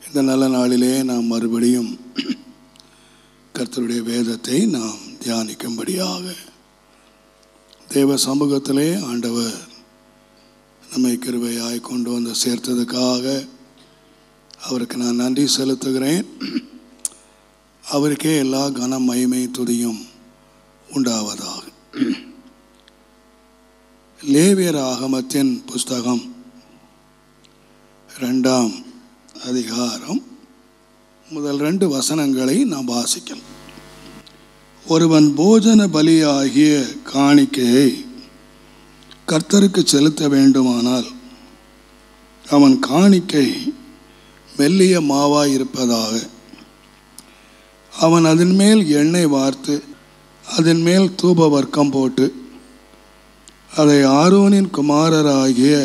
இந்த நல்ல நாளிலே நாம் மறுபடியும் கர்த்தருடைய வேதத்தை நாம் தியானிக்கும்படியாக தேவ சமூகத்திலே ஆண்டவர் நம்மை கிருபையாய் கொண்டு வந்து சேர்த்ததுக்காக அவருக்கு நான் நன்றி செலுத்துகிறேன். அவருக்கே எல்லா கன மகிமை துதியும் உண்டாவதாக. லேவியர் ஆகமத்தின் புஸ்தகம் 2ஆம் அதிகாரம் முதல் 2 வசனங்களை நாம் வாசிக்கலாம். ஒருவன் போஜன பலியாகிய காணிக்கையை கர்த்தருக்கு செலுத்த வேண்டுமானால் அவன் காணிக்கை மெல்லிய மாவாய் இருப்பதாக அவன் அதன் மேல் எண்ணெய் வார்த்து அதன் மேல் தூப வர்க்கம் போட்டு அதை ஆரோனின் குமாரராகிய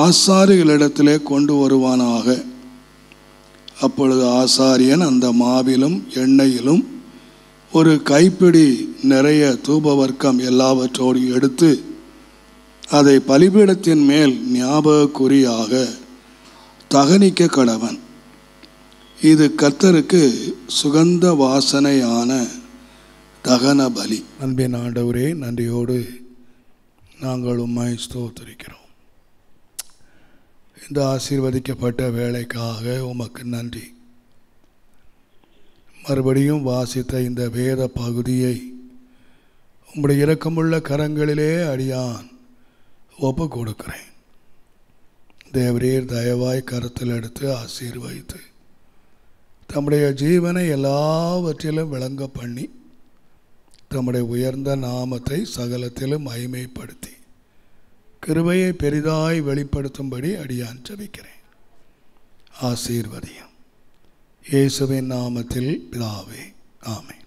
ஆசாரிகளிடத்திலே கொண்டு வருவானாக. அப்பொழுது ஆசாரியன் அந்த மாவிலும் எண்ணெயிலும் ஒரு கைப்பிடி நிறைய தூப வர்க்கம் எல்லாவற்றோடு எடுத்து அதை பலிபீடத்தின் மேல் ஞாபக குறியாக தகனிக்க கடவன். இது கர்த்தருக்கு சுகந்த வாசனையான தகன பலி. அன்பின் ஆண்டவரே, நன்றியோடு நாங்கள் உம்மை ஸ்தோத்திரிக்கிறோம். இந்த ஆசீர்வதிக்கப்பட்ட வேலைக்காக உமக்கு நன்றி. மறுபடியும் வாசித்த இந்த வேத பகுதியை உம்முடைய இரக்கமுள்ள கரங்களிலே அடியான் ஒப்பு கொடுக்கிறேன். தேவரீர் தயவாய் கருத்தில் எடுத்து ஆசீர்வதித்து தம்முடைய ஜீவனை எல்லாவற்றிலும் விளங்க பண்ணி தம்முடைய உயர்ந்த நாமத்தை சகலத்திலும் மகிமைப்படுத்தி கிருபையை பெரிதாய் வெளிப்படுத்தும்படி அடியான் ஜெபிக்கிறேன். ஆசீர்வதியும் இயேசுவின் நாமத்தில் பிதாவே, ஆமென்.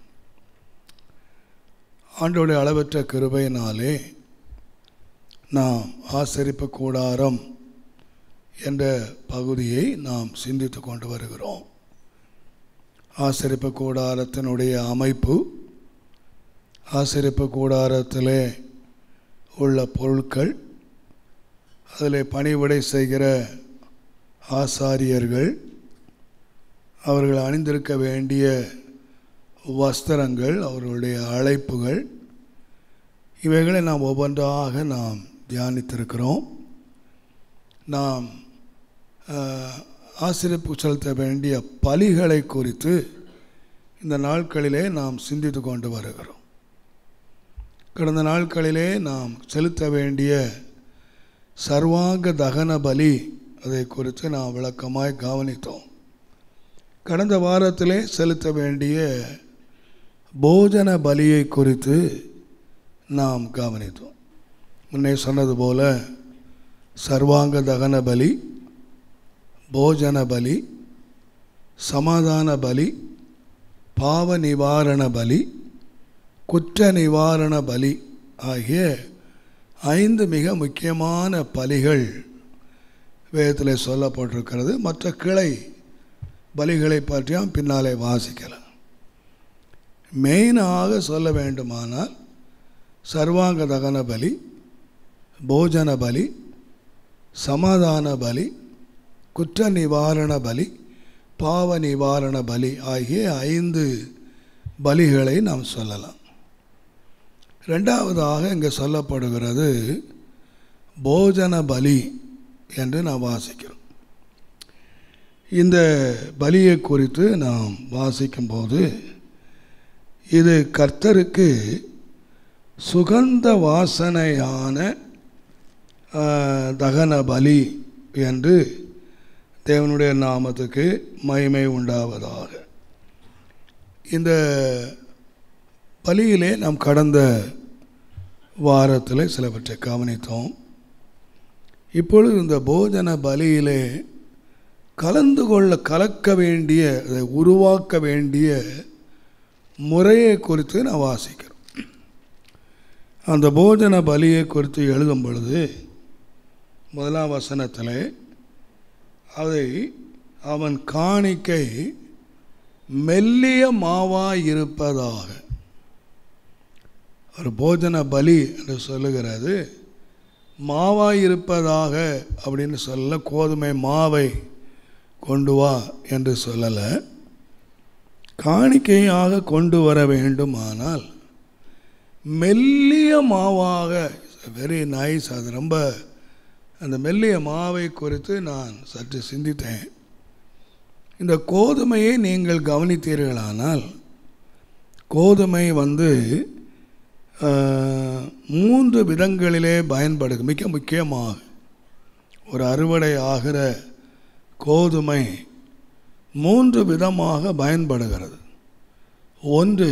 ஆண்டவருடைய அளவற்ற கிருபையினாலே நாம் ஆசரிப்பு கூடாரம் என்ற பகுதியை நாம் சிந்தித்து கொண்டு வருகிறோம். ஆசரிப்பு கூடாரத்தினுடைய அமைப்பு, ஆசரிப்பு கூடாரத்திலே உள்ள பொருட்கள், அதில் பணிவிடை செய்கிற ஆசாரியர்கள், அவர்கள் அணிந்திருக்க வேண்டிய வஸ்திரங்கள், அவர்களுடைய அழைப்புகள், இவைகளை நாம் ஒவ்வொன்றாக நாம் தியானித்திருக்கிறோம். நாம் ஆசரிப்பு செலுத்த வேண்டிய பலிகளை குறித்து இந்த நாட்களிலே நாம் சிந்தித்து கொண்டு வருகிறோம். கடந்த நாட்களிலே நாம் செலுத்த வேண்டிய சர்வாங்க தகன பலி, அதை குறித்து நாம் விளக்கமாய் கவனித்தோம். கடந்த வாரத்திலே செலுத்த வேண்டிய போஜன பலியை குறித்து நாம் கவனித்தோம். முன்னே சொன்னது போல சர்வாங்க தகன பலி, போஜன பலி, சமாதான பலி, பாவ நிவாரண பலி, குற்ற நிவாரண பலி ஆகிய 5 மிக முக்கியமான பலிகள் வேதத்தில் சொல்லப்பட்டிருக்கிறது. மற்ற கிளை பலிகளை பற்றியும் பின்னாலே வாசிக்கலாம். மெயினாக சொல்ல வேண்டுமானால் சர்வாங்க தகன பலி, போஜன பலி, சமாதான பலி, குற்ற நிவாரண பலி, பாவ நிவாரண பலி ஆகிய 5 பலிகளை நாம் சொல்லலாம். ரெண்டாவதாக இங்கே சொல்லப்படுகிறது போஜன பலி என்று நாம் வாசிக்கிறோம். இந்த பலியை குறித்து நாம் வாசிக்கும்போது இது கர்த்தருக்கு சுகந்த வாசனையான தகன பலி என்று தேவனுடைய நாமத்துக்கு மகிமை உண்டாவதாக. இந்த பலியிலே நாம் கடந்த வாரத்தில் சிலவற்றை கவனித்தோம். இப்பொழுது இந்த போஜன பலியிலே கலக்க வேண்டிய, அதை உருவாக்க வேண்டிய முறையை குறித்து நான் வாசிக்கிறோம். அந்த போஜன பலியை குறித்து எழுதும் பொழுது 1ஆம் வசனத்தில் அதை அவன் காணிக்கை மெல்லிய மாவாய் இருப்பதாக, ஒரு போஜன பலி என்று சொல்லுகிறது மாவாய் இருப்பதாக அப்படின்னு சொல்ல, கோதுமை மாவை கொண்டு வா என்று சொல்லலை. காணிக்கையாக கொண்டு வர வேண்டுமானால் மெல்லிய மாவாக, வெரி நைஸ். அது ரொம்ப, அந்த மெல்லிய மாவை குறித்து நான் சற்று சிந்தித்தேன். இந்த கோதுமையை நீங்கள் கவனித்தீர்களானால், கோதுமை 3 விதங்களிலே பயன்படுது. மிக முக்கியமாக ஒரு அறுவடை ஆகிற கோதுமை 3 விதமாக பயன்படுகிறது. ஒன்று,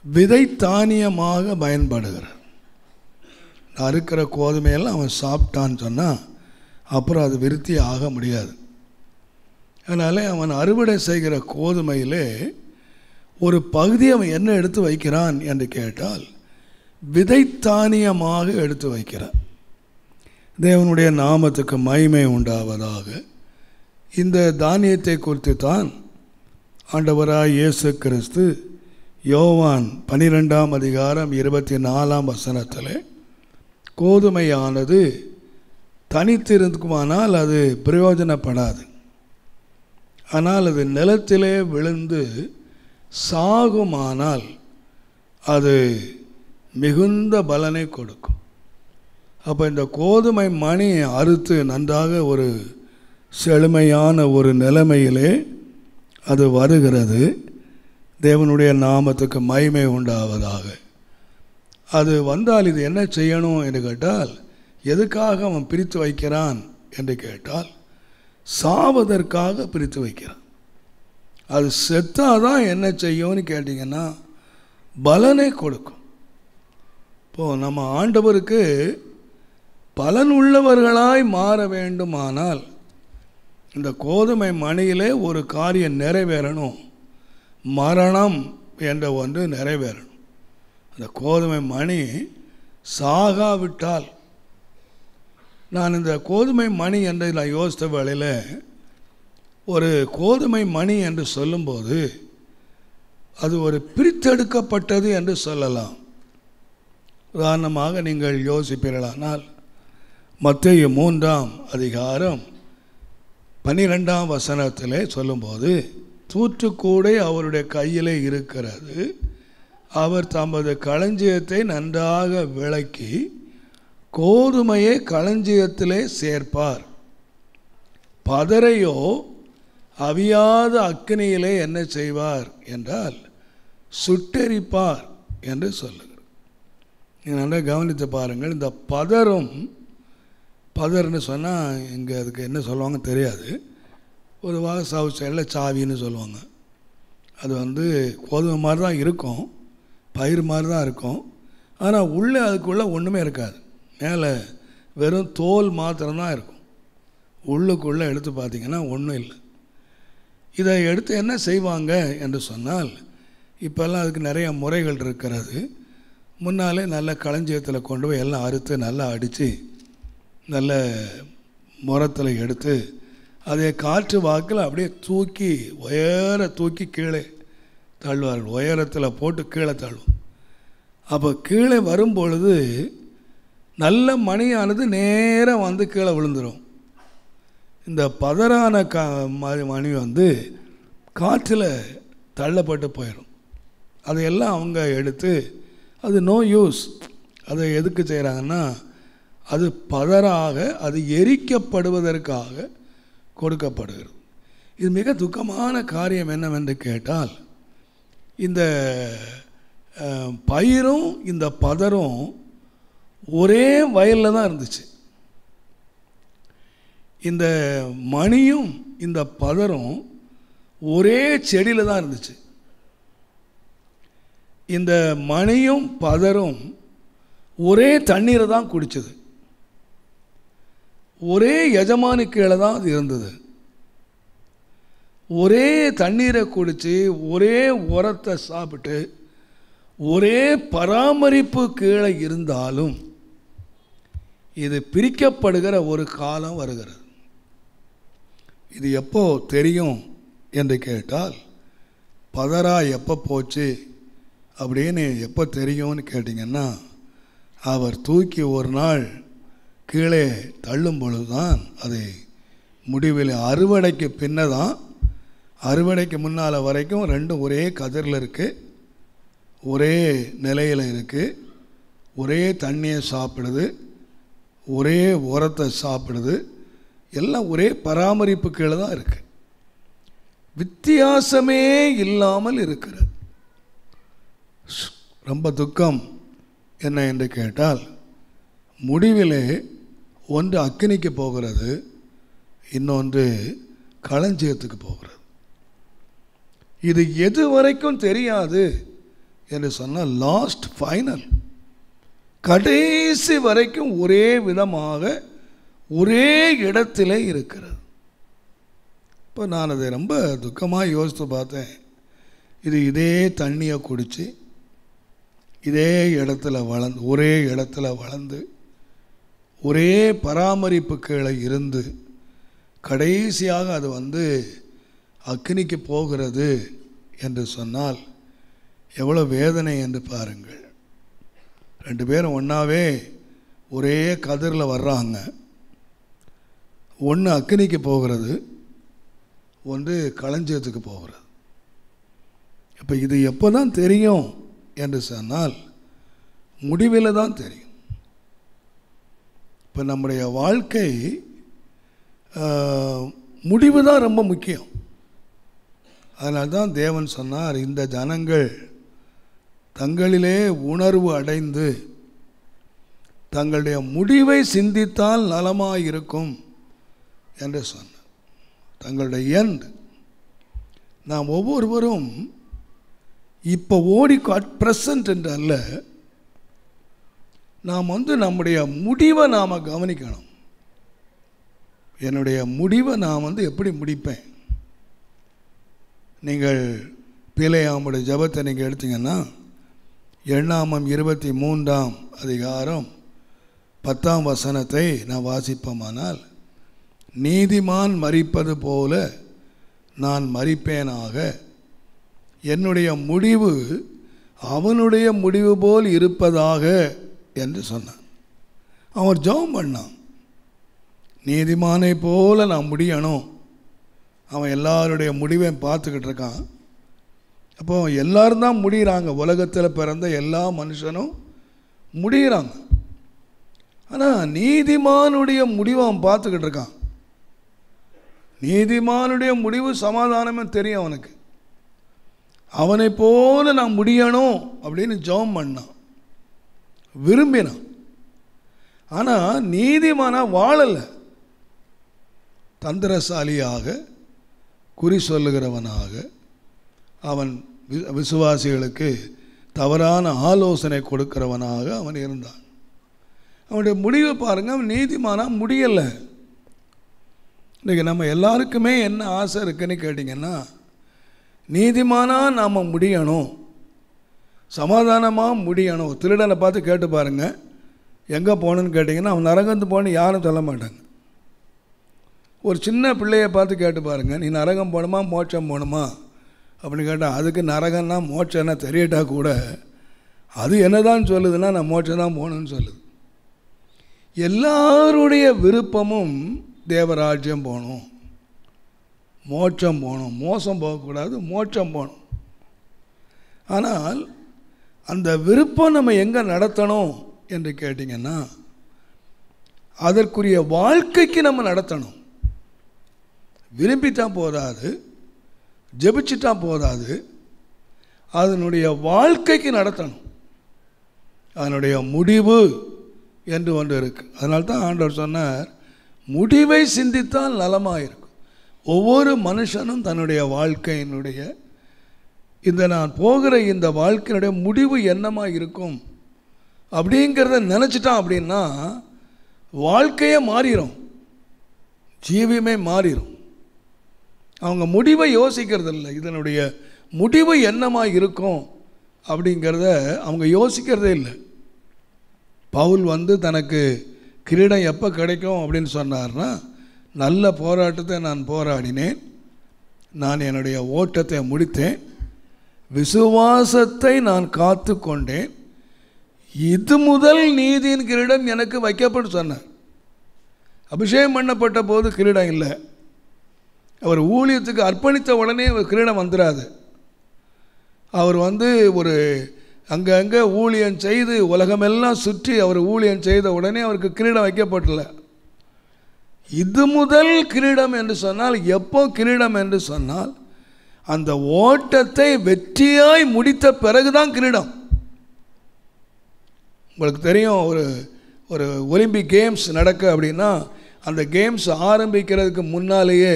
விதை தானியமாக பயன்படுகிறது. அறுக்கிற கோதுமையெல்லாம் அவன் சாப்பிட்டான்னு சொன்னால் அப்புறம் அது விருத்தி ஆக முடியாது. அதனால் அவன் அறுவடை செய்கிற கோதுமையிலே ஒரு பகுதி அவன் என்ன எடுத்து வைக்கிறான் என்று கேட்டால் விதைத்தானியமாக எடுத்து வைக்கிறான். தேவனுடைய நாமத்துக்கு மகிமை உண்டாவதாக. இந்த தானியத்தை குறித்து தான் ஆண்டவராய் இயேசு கிறிஸ்து யோவான் 12ஆம் அதிகாரம் 24ஆம் வசனத்தில் கோதுமையானது தனித்திருக்குமானால் அது பிரயோஜனப்படாது, ஆனால் அது நிலத்திலே விழுந்து சாகுமானால் அது மிகுந்த பலனை கொடுக்கும். அப்போ இந்த கோதுமை மணி அறுத்து நன்றாக ஒரு செழுமையான ஒரு நிலைமையிலே அது வருகிறது. தேவனுடைய நாமத்துக்கு மகிமை உண்டாவதாக. அது வந்தால் இது என்ன செய்யணும் என்று கேட்டால், எதுக்காக அவன் பிரித்து வைக்கிறான் என்று கேட்டால் சாவதற்காக பிரித்து வைக்கிறான். அது செத்தாதான் என்ன செய்யும்னு கேட்டிங்கன்னா பலனை கொடுக்கும். இப்போது நம்ம ஆண்டவருக்கு பலன் உள்ளவர்களாய் மாற வேண்டுமானால் இந்த கோதுமை மணியிலே ஒரு காரியம் நிறைவேறணும். மரணம் என்ற ஒன்று நிறைவேறணும். அந்த கோதுமை மணி சாகாவிட்டால், நான் இந்த கோதுமை மணி என்று நான் யோசித்த வேளையில் ஒரு கோதுமை மணி என்று சொல்லும்போது அது ஒரு பிரித்தெடுக்கப்பட்டது என்று சொல்லலாம். உதாரணமாக நீங்கள் யோசிப்பீர்களானால் மத்தேயு 3ஆம் அதிகாரம் 12ஆம் வசனத்திலே சொல்லும்போது, தூற்றுக்கூடை அவருடைய கையிலே இருக்கிறது, அவர் தமது களஞ்சியத்தை நன்றாக விளக்கி கோதுமையை களஞ்சியத்திலே சேர்ப்பார், பதரையோ அவியாத அக்கினியிலே என்ன செய்வார் என்றால் சுட்டெரிப்பார் என்று சொல்லுகிறார். நீங்கள் நல்லா கவனித்து பாருங்கள். இந்த பதர்னு சொன்னால் இங்கே அதுக்கு என்ன சொல்லுவாங்க தெரியாது. பொதுவாக சவுத் சைடில் சாவின்னு சொல்லுவாங்க. அது கோதுமை மாதிரி தான் இருக்கும், பயிர் மாதிரி தான் இருக்கும். ஆனால் உள்ளே அதுக்குள்ளே ஒன்றுமே இருக்காது. மேலே வெறும் தோல் மாத்திரம்தான் இருக்கும். உள்ளுக்குள்ளே எடுத்து பார்த்திங்கன்னா ஒன்றும் இல்லை. இதை எடுத்து என்ன செய்வாங்க என்று சொன்னால், இப்போல்லாம் அதுக்கு நிறைய முறைகள் இருக்கிறது. முன்னாலே நல்ல களஞ்சியத்தில் கொண்டு போய் எல்லாம் அறுத்து நல்லா அடித்து நல்ல முரத்தில் எடுத்து அதை காற்று வாக்கில் அப்படியே தூக்கி கீழே தள்ளுவார்கள். உயரத்தில் போட்டு கீழே தள்ளுவோம். அப்போ கீழே வரும்பொழுது நல்ல மணியானது நேராக கீழே விழுந்துடும். இந்த பதறான மணி காற்றில் தள்ளப்பட்டு போயிடும். அதையெல்லாம் அவங்க எடுத்து, அது நோ யூஸ். அதை எதுக்கு செய்கிறாங்கன்னா, அது பதறாக அது எரிக்கப்படுவதற்காக கொடுக்கப்படுகிறது. இது மிக துக்கமான காரியம் என்னவென்று கேட்டால், இந்த பயிரும் இந்த பதரும் ஒரே வயலில் தான் இருந்துச்சு. இந்த மணியும் இந்த பதரும் ஒரே செடியில் தான் இருந்துச்சு. இந்த மணியும் பதரும் ஒரே தண்ணீரை தான் குடிச்சது. ஒரே எஜமானி கீழே தான் அது இருந்தது. ஒரே தண்ணீரை குடித்து ஒரே உரத்தை சாப்பிட்டு ஒரே பராமரிப்பு கீழே இருந்தாலும் இது பிரிக்கப்படுகிற ஒரு காலம் வருகிறது. இது எப்போ தெரியும் என்று கேட்டால், பதரா எப்போ போச்சு அப்படின்னு எப்போ தெரியும்னு கேட்டிங்கன்னா, அவர் தூக்கி ஒரு நாள் கீழே தள்ளும் பொழுது தான் அதை முடிவில் அறுவடைக்கு பின்னதான், அறுவடைக்கு முன்னால் வரைக்கும் ரெண்டும் ஒரே கதிரில் இருக்குது, ஒரே நிலையில் இருக்குது, ஒரே தண்ணியை சாப்பிடுது, ஒரே உரத்தை சாப்பிடுது, எல்லாம் ஒரே பராமரிப்பு கீழே தான் இருக்குது. வித்தியாசமே இல்லாமல் இருக்கிறது. ரொம்ப துக்கம் என்ன என்று கேட்டால், முடிவிலே ஒன்று அக்கினிக்கு போகிறது, இன்னொன்று களஞ்சியத்துக்கு போகிறது. இது எது வரைக்கும் தெரியாது என்று சொன்னால் லாஸ்ட் ஃபைனல், கடைசி வரைக்கும் ஒரே விதமாக ஒரே இடத்திலே இருக்கிறது. இப்போ நான் அதை ரொம்ப துக்கமாக யோசித்து பார்த்தேன். இதே தண்ணியை குடித்து இதே இடத்துல வளர்ந்து, ஒரே இடத்துல வளர்ந்து, ஒரே பராமரிப்பு கீழே இருந்து கடைசியாக அது அக்கினிக்கு போகிறது என்று சொன்னால் எவ்வளோ வேதனை என்று பாருங்கள். ரெண்டு பேரும் ஒன்றாவே ஒரே கதிரில் வர்றாங்க. ஒன்று அக்கினிக்கு போகிறது, ஒன்று களஞ்சியத்துக்கு போகிறது. இப்போ இது எப்போ தான் தெரியும் என்று சொன்னால் முடிவில் தான் தெரியும். இப்போ நம்முடைய வாழ்க்கை முடிவு தான் ரொம்ப முக்கியம். அதனால தான் தேவன் சொன்னார், இந்த ஜனங்கள் தங்களிலே உணர்வு அடைந்து தங்களுடைய முடிவை சிந்தித்தால் நலமாயிருக்கும் என்று சொன்னார். தங்களுடைய எண்ட். நாம் ஒவ்வொருவரும் இப்போ அட் ப்ரெசன்ட் என்று அல்ல, நாம் நம்முடைய முடிவை நாம் கவனிக்கணும். என்னுடைய முடிவை நான் எப்படி முடிப்பேன்? நீங்கள் பிலேயாமுடைய ஜெபத்தை நீங்கள் எடுத்தீங்கன்னா, எண்ணாமம் 23ஆம் அதிகாரம் 10ஆம் வசனத்தை நான் வாசிப்போமானால், நீதிமான் மரிப்பது போல நான் மரிப்பேனாக, என்னுடைய முடிவு அவனுடைய முடிவு போல் இருப்பதாக என்று சொன்னான். அவன் ஜெபம் பண்ணான், நீதிமானை போல நான் முடியணும். அவன் எல்லாருடைய முடிவையும் பார்த்துக்கிட்டு இருக்கான். அப்போ எல்லாரும் தான் முடிகிறாங்க, உலகத்தில் பிறந்த எல்லா மனுஷனும் முடிகிறாங்க. ஆனால் நீதிமானுடைய முடிவை அவன் பார்த்துக்கிட்டு இருக்கான். நீதிமானுடைய முடிவு சமாதானமே தெரியும் அவனுக்கு. அவனை போல நான் முடியணும் அப்படின்னு ஜெபம் பண்ணான், விரும்பினான். ஆனால் நீதிமானாக வாழலை. தந்திரசாலியாக, குறி சொல்லுகிறவனாக, அவன் விசுவாசிகளுக்கு தவறான ஆலோசனை கொடுக்கிறவனாக அவன் இருந்தான். அவனுடைய முடிவை பாருங்கள், அவன் நீதிமானாக முடியலை. இன்றைக்கி நம்ம எல்லாருக்குமே என்ன ஆசை இருக்குன்னு கேட்டிங்கன்னா, நீதிமானாக நாம் முடியணும், சமாதானமாக முடியணும். திருடனை பார்த்து கேட்டு பாருங்கள், எங்கே போகணுன்னு கேட்டிங்கன்னா அவன் நரகத்து போகணுன்னு யாரும் சொல்ல மாட்டாங்க. ஒரு சின்ன பிள்ளையை பார்த்து கேட்டு பாருங்கள், நீ நரகம் போகணுமா மோட்சம் போகணுமா அப்படின்னு கேட்டால், அதுக்கு நரகம்னா மோட்சம்னா தெரியட்டா கூட அது என்ன தான் சொல்லுதுன்னா நான் மோட்சம் தான் போகணுன்னு சொல்லுது. எல்லாருடைய விருப்பமும் தேவராஜ்யம் போகணும், மோட்சம் போகணும், மோசம் போகக்கூடாது, மோட்சம் போகணும். ஆனால் அந்த விருப்பம் நம்ம எங்கே நடத்தணும் என்று கேட்டிங்கன்னா, அதற்குரிய வாழ்க்கைக்கு நம்ம நடத்தணும். விரும்பித்தான் போதாது, ஜெபிச்சிட்டா போதாது, அதனுடைய வாழ்க்கைக்கு நடத்தணும். அதனுடைய முடிவு என்று ஒன்று இருக்குது. அதனால தான் ஆண்டவர் சொன்னார், முடிவை சிந்தித்தால் நலமாக இருக்கும். ஒவ்வொரு மனுஷனும் தன்னுடைய வாழ்க்கையினுடைய நான் போகிற இந்த வாழ்க்கையினுடைய முடிவு என்னமாக இருக்கும் அப்படிங்கிறத நினச்சிட்டான் அப்படின்னா வாழ்க்கையே மாறிடும், ஜீவியமே மாறிடும். அவங்க முடிவை யோசிக்கிறதில்லை, இதனுடைய முடிவு என்னமாக இருக்கும் அப்படிங்கிறத அவங்க யோசிக்கிறதே இல்லை. பவுல் தனக்கு கிரீடம் எப்போ கிடைக்கும் அப்படின்னு சொன்னார்னா, நல்ல போராட்டத்தை நான் போராடினேன், நான் என்னுடைய ஓட்டத்தை முடித்தேன், விசுவாசத்தை நான் காத்து கொண்டேன், இது முதல் நீதியின் கிரீடம் எனக்கு வைக்கப்பட்டு சொன்னார். அபிஷேகம் பண்ணப்பட்ட போது கிரீடம் இல்லை, அவர் ஊழியத்துக்கு அர்ப்பணித்த உடனே ஒரு கிரீடம் வந்துடாது. அவர் ஒரு அங்கங்கே ஊழியம் செய்து உலகமெல்லாம் சுற்றி அவர் ஊழியம் செய்த உடனே அவருக்கு கிரீடம் வைக்கப்படல. இது முதல் கிரீடம் என்று சொன்னால், எப்போ கிரீடம் என்று சொன்னால், அந்த ஓட்டத்தை வெற்றியாய் முடித்த பிறகுதான் கிரீடம். உங்களுக்கு தெரியும், ஒரு ஒலிம்பிக் கேம்ஸ் நடக்க அப்படின்னா அந்த கேம்ஸ் ஆரம்பிக்கிறதுக்கு முன்னாலேயே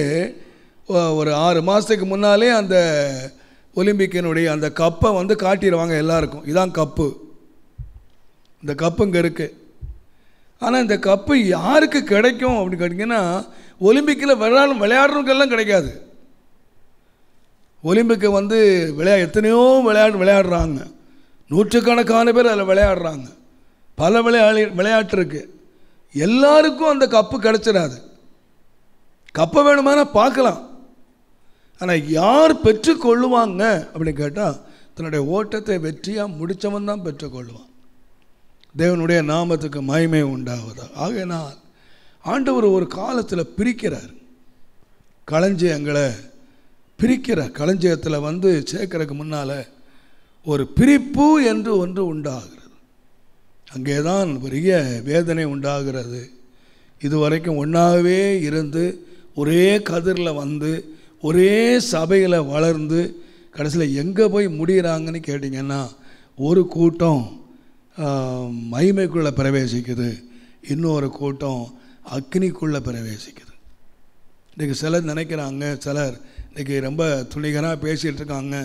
ஒரு 6 மாதத்துக்கு முன்னாலே அந்த ஒலிம்பிக்கினுடைய அந்த கப்பை காட்டிடுவாங்க எல்லாருக்கும். இதான் கப்பு, இந்த கப்பு இங்கே இருக்குது. ஆனால் இந்த கப்பு யாருக்கு கிடைக்கும் அப்படின்னு கேட்டிங்கன்னா, ஒலிம்பிக்கில் விளையாடுறவங்கெல்லாம் கிடைக்காது. ஒலிம்பிக்கை எத்தனையோ விளையாடுறாங்க, நூற்றுக்கணக்கான பேர் அதில் விளையாடுறாங்க, பல விளையாட்டு இருக்குது. எல்லாருக்கும் அந்த கப்பு கிடச்சிடாது. கப்பை வேணுமான பார்க்கலாம், ஆனால் யார் பெற்றுக்கொள்ளுவாங்க அப்படின்னு கேட்டால், தன்னுடைய ஓட்டத்தை வெற்றியாக முடித்தவன் தான் பெற்றுக்கொள்வான். தேவனுடைய நாமத்துக்கு மகிமை உண்டாவதா. ஆகையினால் ஆண்டவர் ஒரு காலத்தில் பிரிக்கிறார், களஞ்சியங்களை பிரிக்கிறார். களஞ்சியத்தில் சேர்க்கறதுக்கு முன்னால் ஒரு பிரிப்பு என்று ஒன்று உண்டாகிறது. அங்கே தான் பெரிய வேதனை உண்டாகிறது. இதுவரைக்கும் ஒன்றாகவே இருந்து ஒரே கதிரில் ஒரே சபையில் வளர்ந்து கடைசியில் எங்கே போய் முடிகிறாங்கன்னு கேட்டிங்கன்னா, ஒரு கூட்டம் மகிமைக்குள்ளே பிரவேசிக்குது, இன்னொரு கூட்டம் அக்னிக்குள்ளே பிரவேசிக்குது. இன்றைக்கி சிலர் நினைக்கிறாங்க, சிலர் இன்றைக்கி ரொம்ப துணிகராக பேசிகிட்டு இருக்காங்க,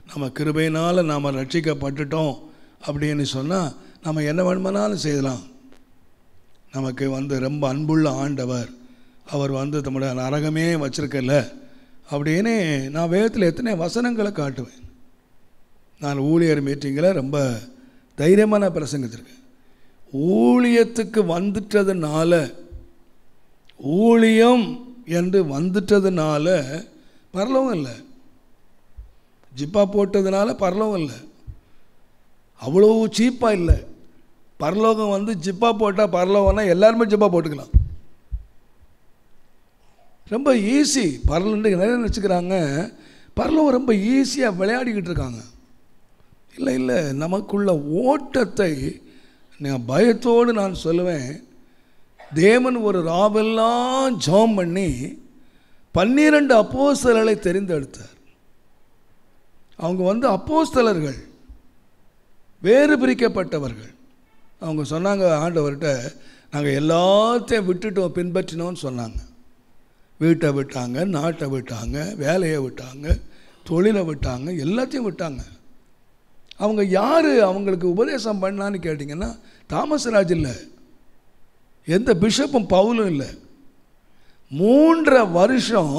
நம்ம கிருபையினால் நாம் ரட்சிக்கப்பட்டுட்டோம் அப்படின்னு சொன்னால் நம்ம என்ன வேணுமானாலும் செய்யலாம். நமக்கு ரொம்ப அன்புள்ள ஆண்டவர், அவர் நம்முடைய நரகமே வச்சுருக்கல அப்படின்னு நான் வேதத்தில் எத்தனை வசனங்களை காட்டுவேன். நான் ஊழியர் மீட்டிங்கில் ரொம்ப தைரியமாக நான் பிரசங்கிச்சிருக்கேன். ஊழியத்துக்கு வந்துட்டதுனால, ஊழியம் என்று வந்துட்டதுனால பரலோகம் இல்லை, ஜிப்பா போட்டதுனால பரலோகம் இல்லை, அவ்வளோ சீப்பாக இல்லை. பரலோகம் ஜிப்பா போட்டால் பரலோகம்னா எல்லாருமே ஜிப்பா போட்டுக்கலாம், ரொம்ப ஈஸி. பரலோகம் நிறைய நினச்சிக்கிறாங்க, பரலோகம் ரொம்ப ஈஸியாக விளையாடிக்கிட்டு இருக்காங்க. இல்லை இல்லை, நமக்குள்ள ஓட்டத்தை நான் பயத்தோடு நான் சொல்லுவேன். தேவன் ஒரு ராவெல்லாம் ஜெபம் பண்ணி 12 அப்போஸ்தலர்களை தெரிந்தெடுத்தார். அவங்க அப்போஸ்தலர்கள், வேறு பிரிக்கப்பட்டவர்கள். அவங்க சொன்னாங்க ஆண்டவர்கிட்ட, நாங்கள் எல்லாத்தையும் விட்டுட்டோம், பின்பற்றினோன்னு சொன்னாங்க. வீட்டை விட்டாங்க, நாட்டை விட்டாங்க, வேலையை விட்டாங்க, தொழிலை விட்டாங்க, எல்லாத்தையும் விட்டாங்க. அவங்க யார் அவங்களுக்கு உபதேசம் பண்ணான்னு கேட்டிங்கன்னா, தாமஸ் ராஜ் இல்லை, எந்த பிஷப்பும் பவுலும் இல்லை. 3 வருஷம்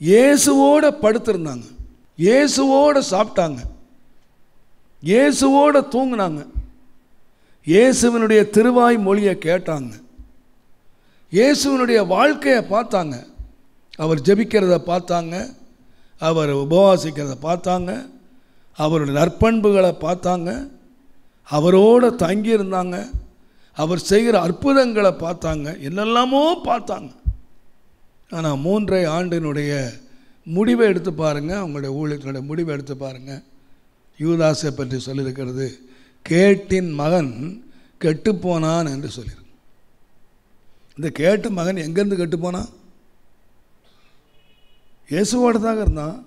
இயேசுவோட படுத்திருந்தாங்க, இயேசுவோட சாப்பிட்டாங்க, இயேசுவோட தூங்கினாங்க, இயேசுவினுடைய திருவாய் மொழியை கேட்டாங்க, இயேசுவினுடைய வாழ்க்கையை பார்த்தாங்க, அவர் ஜெபிக்கிறத பார்த்தாங்க, அவர் உபவாசிக்கிறத பார்த்தாங்க, அவருடைய நற்பண்புகளை பார்த்தாங்க, அவரோட தங்கியிருந்தாங்க, அவர் செய்கிற அற்புதங்களை பார்த்தாங்க, என்னெல்லாமோ பார்த்தாங்க. ஆனால் 3 ஆண்டினுடைய முடிவை எடுத்து பாருங்கள், அவங்களுடைய ஊழியத்தினுடைய முடிவை எடுத்து பாருங்கள். யூதாசை பற்றி சொல்லியிருக்கிறது, கேட்டின் மகன் கெட்டுப்போனான் என்று சொல்லியிருக்கு. இந்த கேட்டு மகன் எங்கேருந்து கெட்டுப்போனான்? இயேசுவோடு தான் இருந்தான்.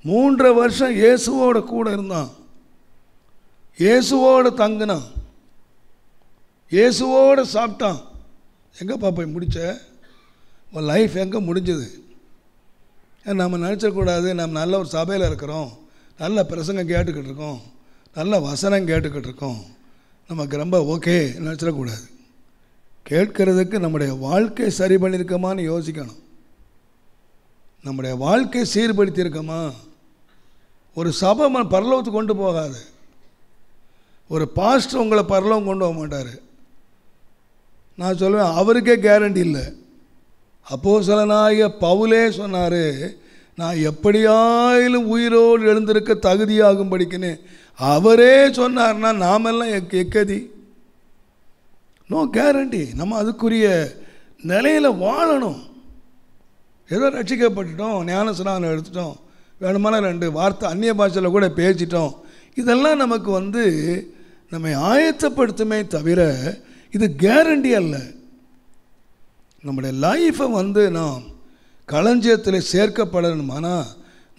3 வருஷம் இயேசுவோட கூட இருந்தான், இயேசுவோடு தங்கினான், இயேசுவோடு சாப்பிட்டான். எங்கேப்பா போய் முடிச்ச? உன் லைஃப் எங்கே முடிஞ்சது? நம்ம நினச்சக்கூடாது, நம்ம நல்ல ஒரு சபையில் இருக்கிறோம், நல்ல பிரசங்கம் கேட்டுக்கிட்டு இருக்கோம், நல்ல வசனம் கேட்டுக்கிட்டு இருக்கோம், நமக்கு ரொம்ப ஓகே நினச்சிடக்கூடாது. கேட்கறதுக்கு நம்முடைய வாழ்க்கை சரி பண்ணியிருக்கோமான்னு யோசிக்கணும். நம்முடைய வாழ்க்கை சீர்படுத்தியிருக்கோமா? ஒரு சபை பரலோகத்துக்கு கொண்டு போகாது, ஒரு பாஸ்டர் உங்களை பரலோகம் கொண்டு போக மாட்டார். நான் சொல்லுவேன், அவருக்கே கேரண்டி இல்லை. அப்போஸ்தலனாகிய பவுலே சொன்னார், நான் எப்படியாயிலும் உயிரோடு எழுந்திருக்க தகுதியாகும்படிக்குன்னு அவரே சொன்னார்னா நாமெல்லாம் எக்கதி. No guarantee. நம்ம அதுக்குரிய நிலையில் வாழணும். ஏதோ ரட்சிக்கப்பட்டுட்டோம், ஞானஸ்நானம் எடுத்துட்டோம், வேணுமான 2 வார்த்தை அந்நிய பாஷையில் கூட பேசிட்டோம், இதெல்லாம் நமக்கு நம்மை ஆயத்தப்படுத்துமே தவிர இது கேரண்டி அல்ல. நம்முடைய லைஃப்பை நாம் களஞ்சியத்தில் சேர்க்கப்படணுமானா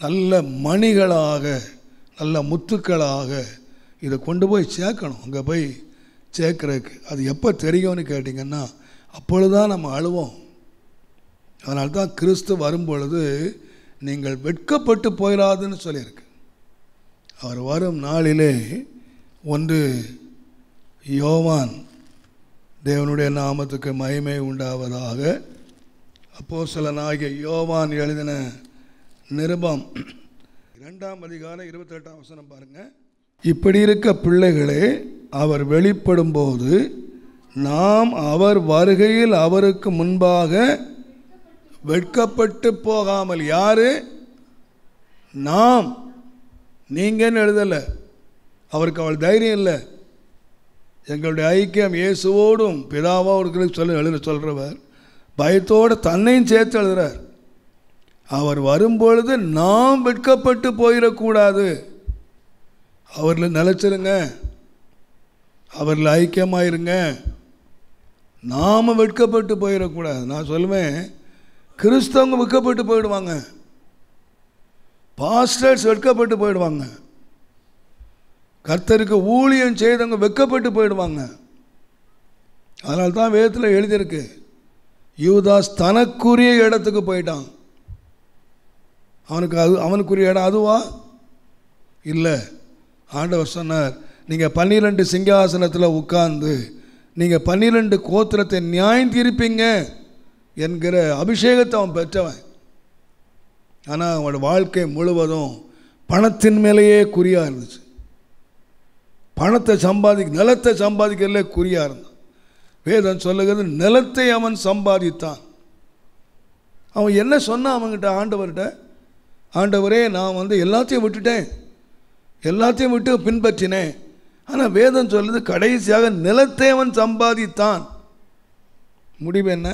நல்ல மணிகளாக, நல்ல முத்துக்களாக இதை கொண்டு போய் சேர்க்கணும். அங்கே போய் சேர்க்குறதுக்கு அது எப்போ தெரியும்னு கேட்டிங்கன்னா அப்பொழுதுதான் நம்ம அழுவோம். அதனால்தான் கிறிஸ்து வரும்பொழுது நீங்கள் வெட்கப்பட்டு போயிடாதுன்னு சொல்லியிருக்கு. அவர் வரும் நாளிலே 1 யோவான், தேவனுடைய நாமத்துக்கு மகிமை உண்டாவதாக, அப்போஸ்தலனாகிய யோவான் எழுதின நிருபம் 2ஆம் அதிகாரம் 28ஆம் வசனம் பாருங்கள். இப்படி இருக்க பிள்ளைகளே, அவர் வெளிப்படும்போது நாம் அவர் வருகையில் அவருக்கு முன்பாக வெட்கப்பட்டு போகாமல். யாரு? நாம். நீங்கன்னு எழுதலை. அவருக்கு அவள் தைரியம் இல்லை. எங்களுடைய ஐக்கியம் இயேசுவோடும் பிதாவோடு எழுத சொல்கிறவர் பயத்தோடு தன்னையும் சேர்த்து எழுதுகிறார். அவர் வரும்பொழுது நாம் வெட்கப்பட்டு போயிடக்கூடாது. அவரில் நிலச்சிருங்க, அவரில் ஐக்கியமாயிருங்க, நாம் வெட்கப்பட்டு போயிடக்கூடாது. நான் சொல்லுவேன், கிறிஸ்தவங்க வெட்கப்பட்டு போயிடுவாங்க, பாஸ்டர்ஸ் வெட்கப்பட்டு போயிடுவாங்க, கர்த்தருக்கு ஊழியம் செய்தவங்க வெட்கப்பட்டு போயிடுவாங்க. அதனால தான் வேதத்தில் எழுதியிருக்கு, யூதாஸ் தனக்குரிய இடத்துக்கு போயிட்டான். அவனுக்குரிய இடம் அதுவா இல்லை. ஆண்டவர் சொன்னார், நீங்கள் 12 சிங்காசனத்தில் உட்கார்ந்து நீங்கள் 12 கோத்திரத்தை நியாயம் தீர்ப்பீங்க என்கிற அபிஷேகத்தை அவன் பெற்றவன். ஆனால் அவனோட வாழ்க்கை முழுவதும் பணத்தின் மேலேயே குறியாக இருந்துச்சு. பணத்தை நிலத்தை சம்பாதிக்கிறதுலே குறியாக இருந்தான். வேதம் சொல்லுகிறது, நிலத்தை அவன் சம்பாதித்தான். அவன் என்ன சொன்னான் அவன்கிட்ட? ஆண்டவர்கிட்ட, ஆண்டவரே நான் எல்லாத்தையும் விட்டுட்டேன், எல்லாத்தையும் விட்டு பின்பற்றினேன். ஆனால் வேதம் சொல்லுது, கடைசியாக நிலத்தை அவன் சம்பாதித்தான். முடிவு என்ன?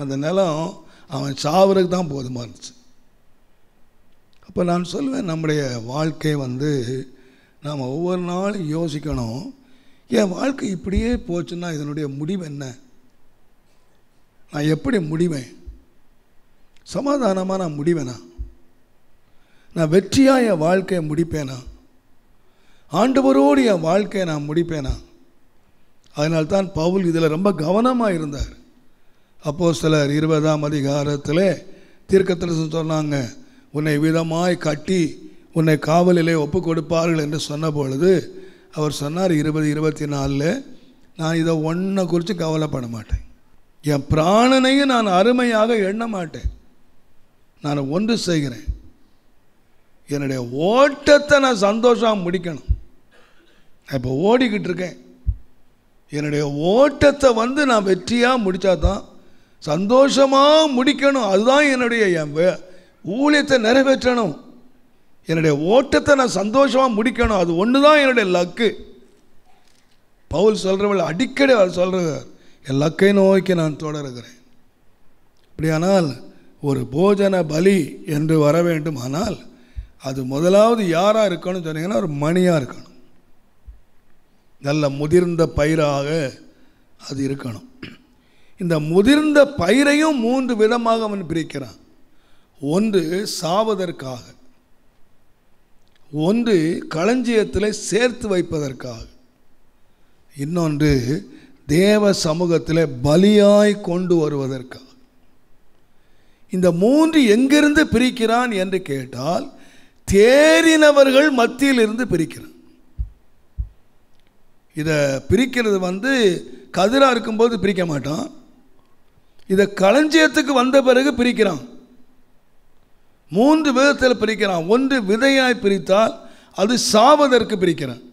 அந்த நிலம் அவன் சாவருக்கு தான் போதுமா இருந்துச்சு. அப்போ நான் சொல்லுவேன், நம்முடைய வாழ்க்கை நாம் ஒவ்வொரு நாளும் யோசிக்கணும், என் வாழ்க்கை இப்படியே போச்சுன்னா இதனுடைய முடிவு என்ன? நான் எப்படி முடிவேன்? சமாதானமாக நான் முடிவேனா? நான் வெற்றியாக என் வாழ்க்கையை முடிப்பேனா? ஆண்டவரோடு என் வாழ்க்கையை நான் முடிப்பேனா? அதனால்தான் பவுல் இதில் ரொம்ப கவனமாக இருந்தார். அப்போஸ்தலர் 20ஆம் அதிகாரத்தில் தீர்க்கதரிசனம் சொன்னாங்க, உன்னை விதமாய் கட்டி உன்னை காவலிலே ஒப்பு கொடுப்பார்கள் என்று சொன்ன பொழுது அவர் சொன்னார் 20:24, நான் இதை ஒன்றை குறித்து கவலைப்பட மாட்டேன், என் பிராணனையும் நான் அருமையாக எண்ண மாட்டேன். நான் ஒன்று செய்கிறேன், என்னுடைய ஓட்டத்தை நான் சந்தோஷமாக முடிக்கணும். நான் இப்போ ஓடிக்கிட்டு இருக்கேன், என்னுடைய ஓட்டத்தை நான் வெற்றியாக முடித்தா தான் சந்தோஷமாக முடிக்கணும். அதுதான் என்னுடைய ஊழியத்தை நிறைவேற்றணும். என்னுடைய ஓட்டத்தை நான் சந்தோஷமாக முடிக்கணும், அது ஒன்று தான் என்னுடைய லக்கு. பவுல் சொல்கிறவள் அடிக்கடி அவர் சொல்கிறார், என் லக்கை நோக்கி நான் தொடருகிறேன். அப்படியானால் ஒரு போஜன பலி என்று வர வேண்டுமானால் அது முதலாவது யாராக இருக்கணும்னு சொன்னீங்கன்னா ஒரு மணியாக இருக்கணும், நல்ல முதிர்ந்த பயிராக அது இருக்கணும். இந்த முதிர்ந்த பயிரையும் 3 விதமாக அவன் பிரிக்கிறான். ஒன்று சாவதற்காக, ஒன்று களஞ்சியத்தில் சேர்த்து வைப்பதற்காக, இன்னொன்று தேவ சமூகத்தில் பலியாய் கொண்டு வருவதற்காக. இந்த 3 எங்கிருந்து பிரிக்கிறான் என்று கேட்டால் தேறினவர்கள் மத்தியில் இருந்து பிரிக்கிறான். இதை பிரிக்கிறது கதிராக இருக்கும்போது பிரிக்க மாட்டான், இதை களஞ்சியத்துக்கு வந்த பிறகு பிரிக்கிறான். 3 விதத்தில் பிரிக்கிறான். ஒன்று விதையாய் பிரித்தால் அது சாவதற்கு பிரிக்கிறான்.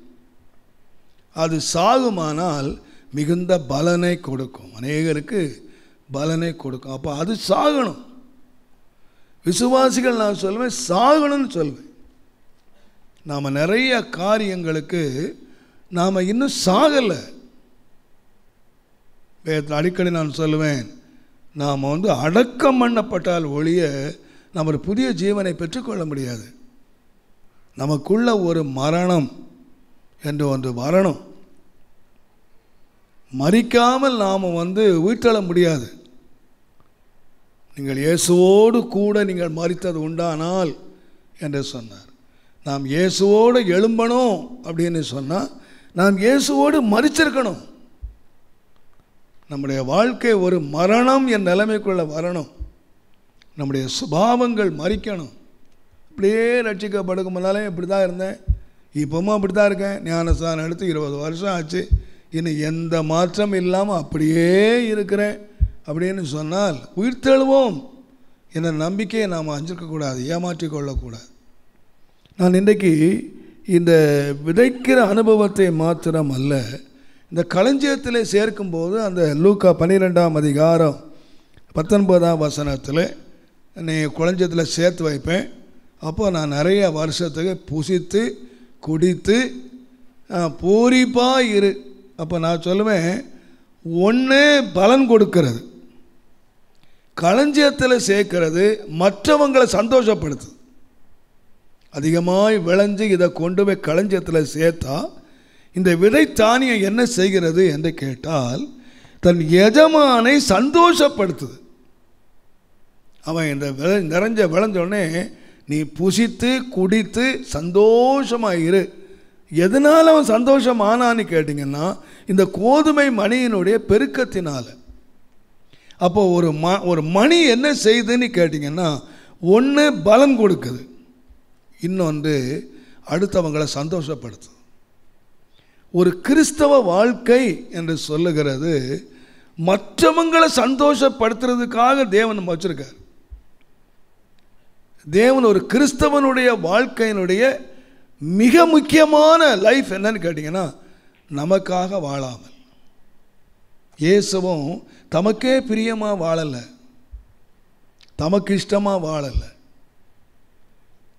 அது சாகுமானால் மிகுந்த பலனை கொடுக்கும், அநேகருக்கு பலனை கொடுக்கும். அப்போ அது சாகணும். விசுவாசிகள் நான் சொல்லுவேன் சாகணும்னு சொல்வேன். நாம் நிறைய காரியங்களுக்கு நாம் இன்னும் சாகலை. அடிக்கடி நான் சொல்லுவேன், நாம் அடக்கம் பண்ணப்பட்டால் ஒழிய நம்ம ஒரு புதிய ஜீவனை பெற்றுக்கொள்ள முடியாது. நமக்குள்ள ஒரு மரணம் என்று ஒன்று வரணும். மரிக்காமல் நாம் உயிர்த்தெழ முடியாது. நீங்கள் இயேசுவோடு கூட நீங்கள் மரித்தது உண்டானால் என்று சொன்னார். நாம் இயேசுவோடு எழும்பணும் அப்படின்னு சொன்னால் நாம் இயேசுவோடு மரிச்சிருக்கணும். நம்முடைய வாழ்க்கை ஒரு மரணம் என் நிலைமைக்குள்ள வரணும். நம்முடைய சுபாவங்கள் மரிக்கணும். அப்படியே ரட்சிக்கப்படுக்கும் முன்னாலே இப்படி தான் இருந்தேன், இப்போவும் அப்படி தான் இருக்கேன், ஞானஸ்நானம் எடுத்து 20 வருஷம் ஆச்சு, இன்னும் எந்த மாற்றம் இல்லாமல் அப்படியே இருக்கிறேன் அப்படின்னு சொன்னால் உயிர்த்தெழுவோம் என்ற நம்பிக்கையை நாம் அஞ்சிருக்கக்கூடாது, ஏமாற்றிக்கொள்ளக்கூடாது. நான் இன்றைக்கு இந்த விதைக்கிற அனுபவத்தை மாத்திரம் அல்ல, இந்த களஞ்சியத்தில் சேர்க்கும்போது அந்த லூக்கா 12ஆம் அதிகாரம் 19ஆம் வசனத்தில் நீ களஞ்சியத்தில் சேர்த்து வைப்பேன், அப்போ நான் நிறைய வருஷத்துக்கு புசித்து குடித்து பூரிப்பாக இரு. அப்போ நான் சொல்லுவேன், ஒன்று பலன் கொடுக்கிறது, களஞ்சியத்தில் சேர்க்கிறது மற்றவங்களை சந்தோஷப்படுத்து. அதிகமாய் விளைஞ்சு இதை கொண்டு போய் களஞ்சியத்தில் சேர்த்தா இந்த விதை தானியம் என்ன செய்கிறது என்று கேட்டால் தன் எஜமானை சந்தோஷப்படுத்துது. அவன் இந்த விளைஞ்சோடனே நீ புசித்து குடித்து சந்தோஷமாக இரு. எதனால் அவன் சந்தோஷம் ஆனான்னு கேட்டிங்கன்னா இந்த கோதுமை மணியினுடைய பெருக்கத்தினால். அப்போ ஒரு மணி என்ன செய்யுதுன்னு கேட்டிங்கன்னா ஒன்று பலன் கொடுக்குது, இன்னொன்று அடுத்தவங்களை சந்தோஷப்படுத்துது. ஒரு கிறிஸ்தவ வாழ்க்கை என்று சொல்லுகிறது மற்றவங்களை சந்தோஷப்படுத்துறதுக்காக தேவன் வச்சிருக்கார். தேவன் ஒரு கிறிஸ்தவனுடைய வாழ்க்கையினுடைய மிக முக்கியமான லைஃப் என்னன்னு கேட்டிங்கன்னா நமக்காக வாழாமல். இயேசுவும் தமக்கே பிரியமாக வாழலை, தமக்கு இஷ்டமாக வாழலை,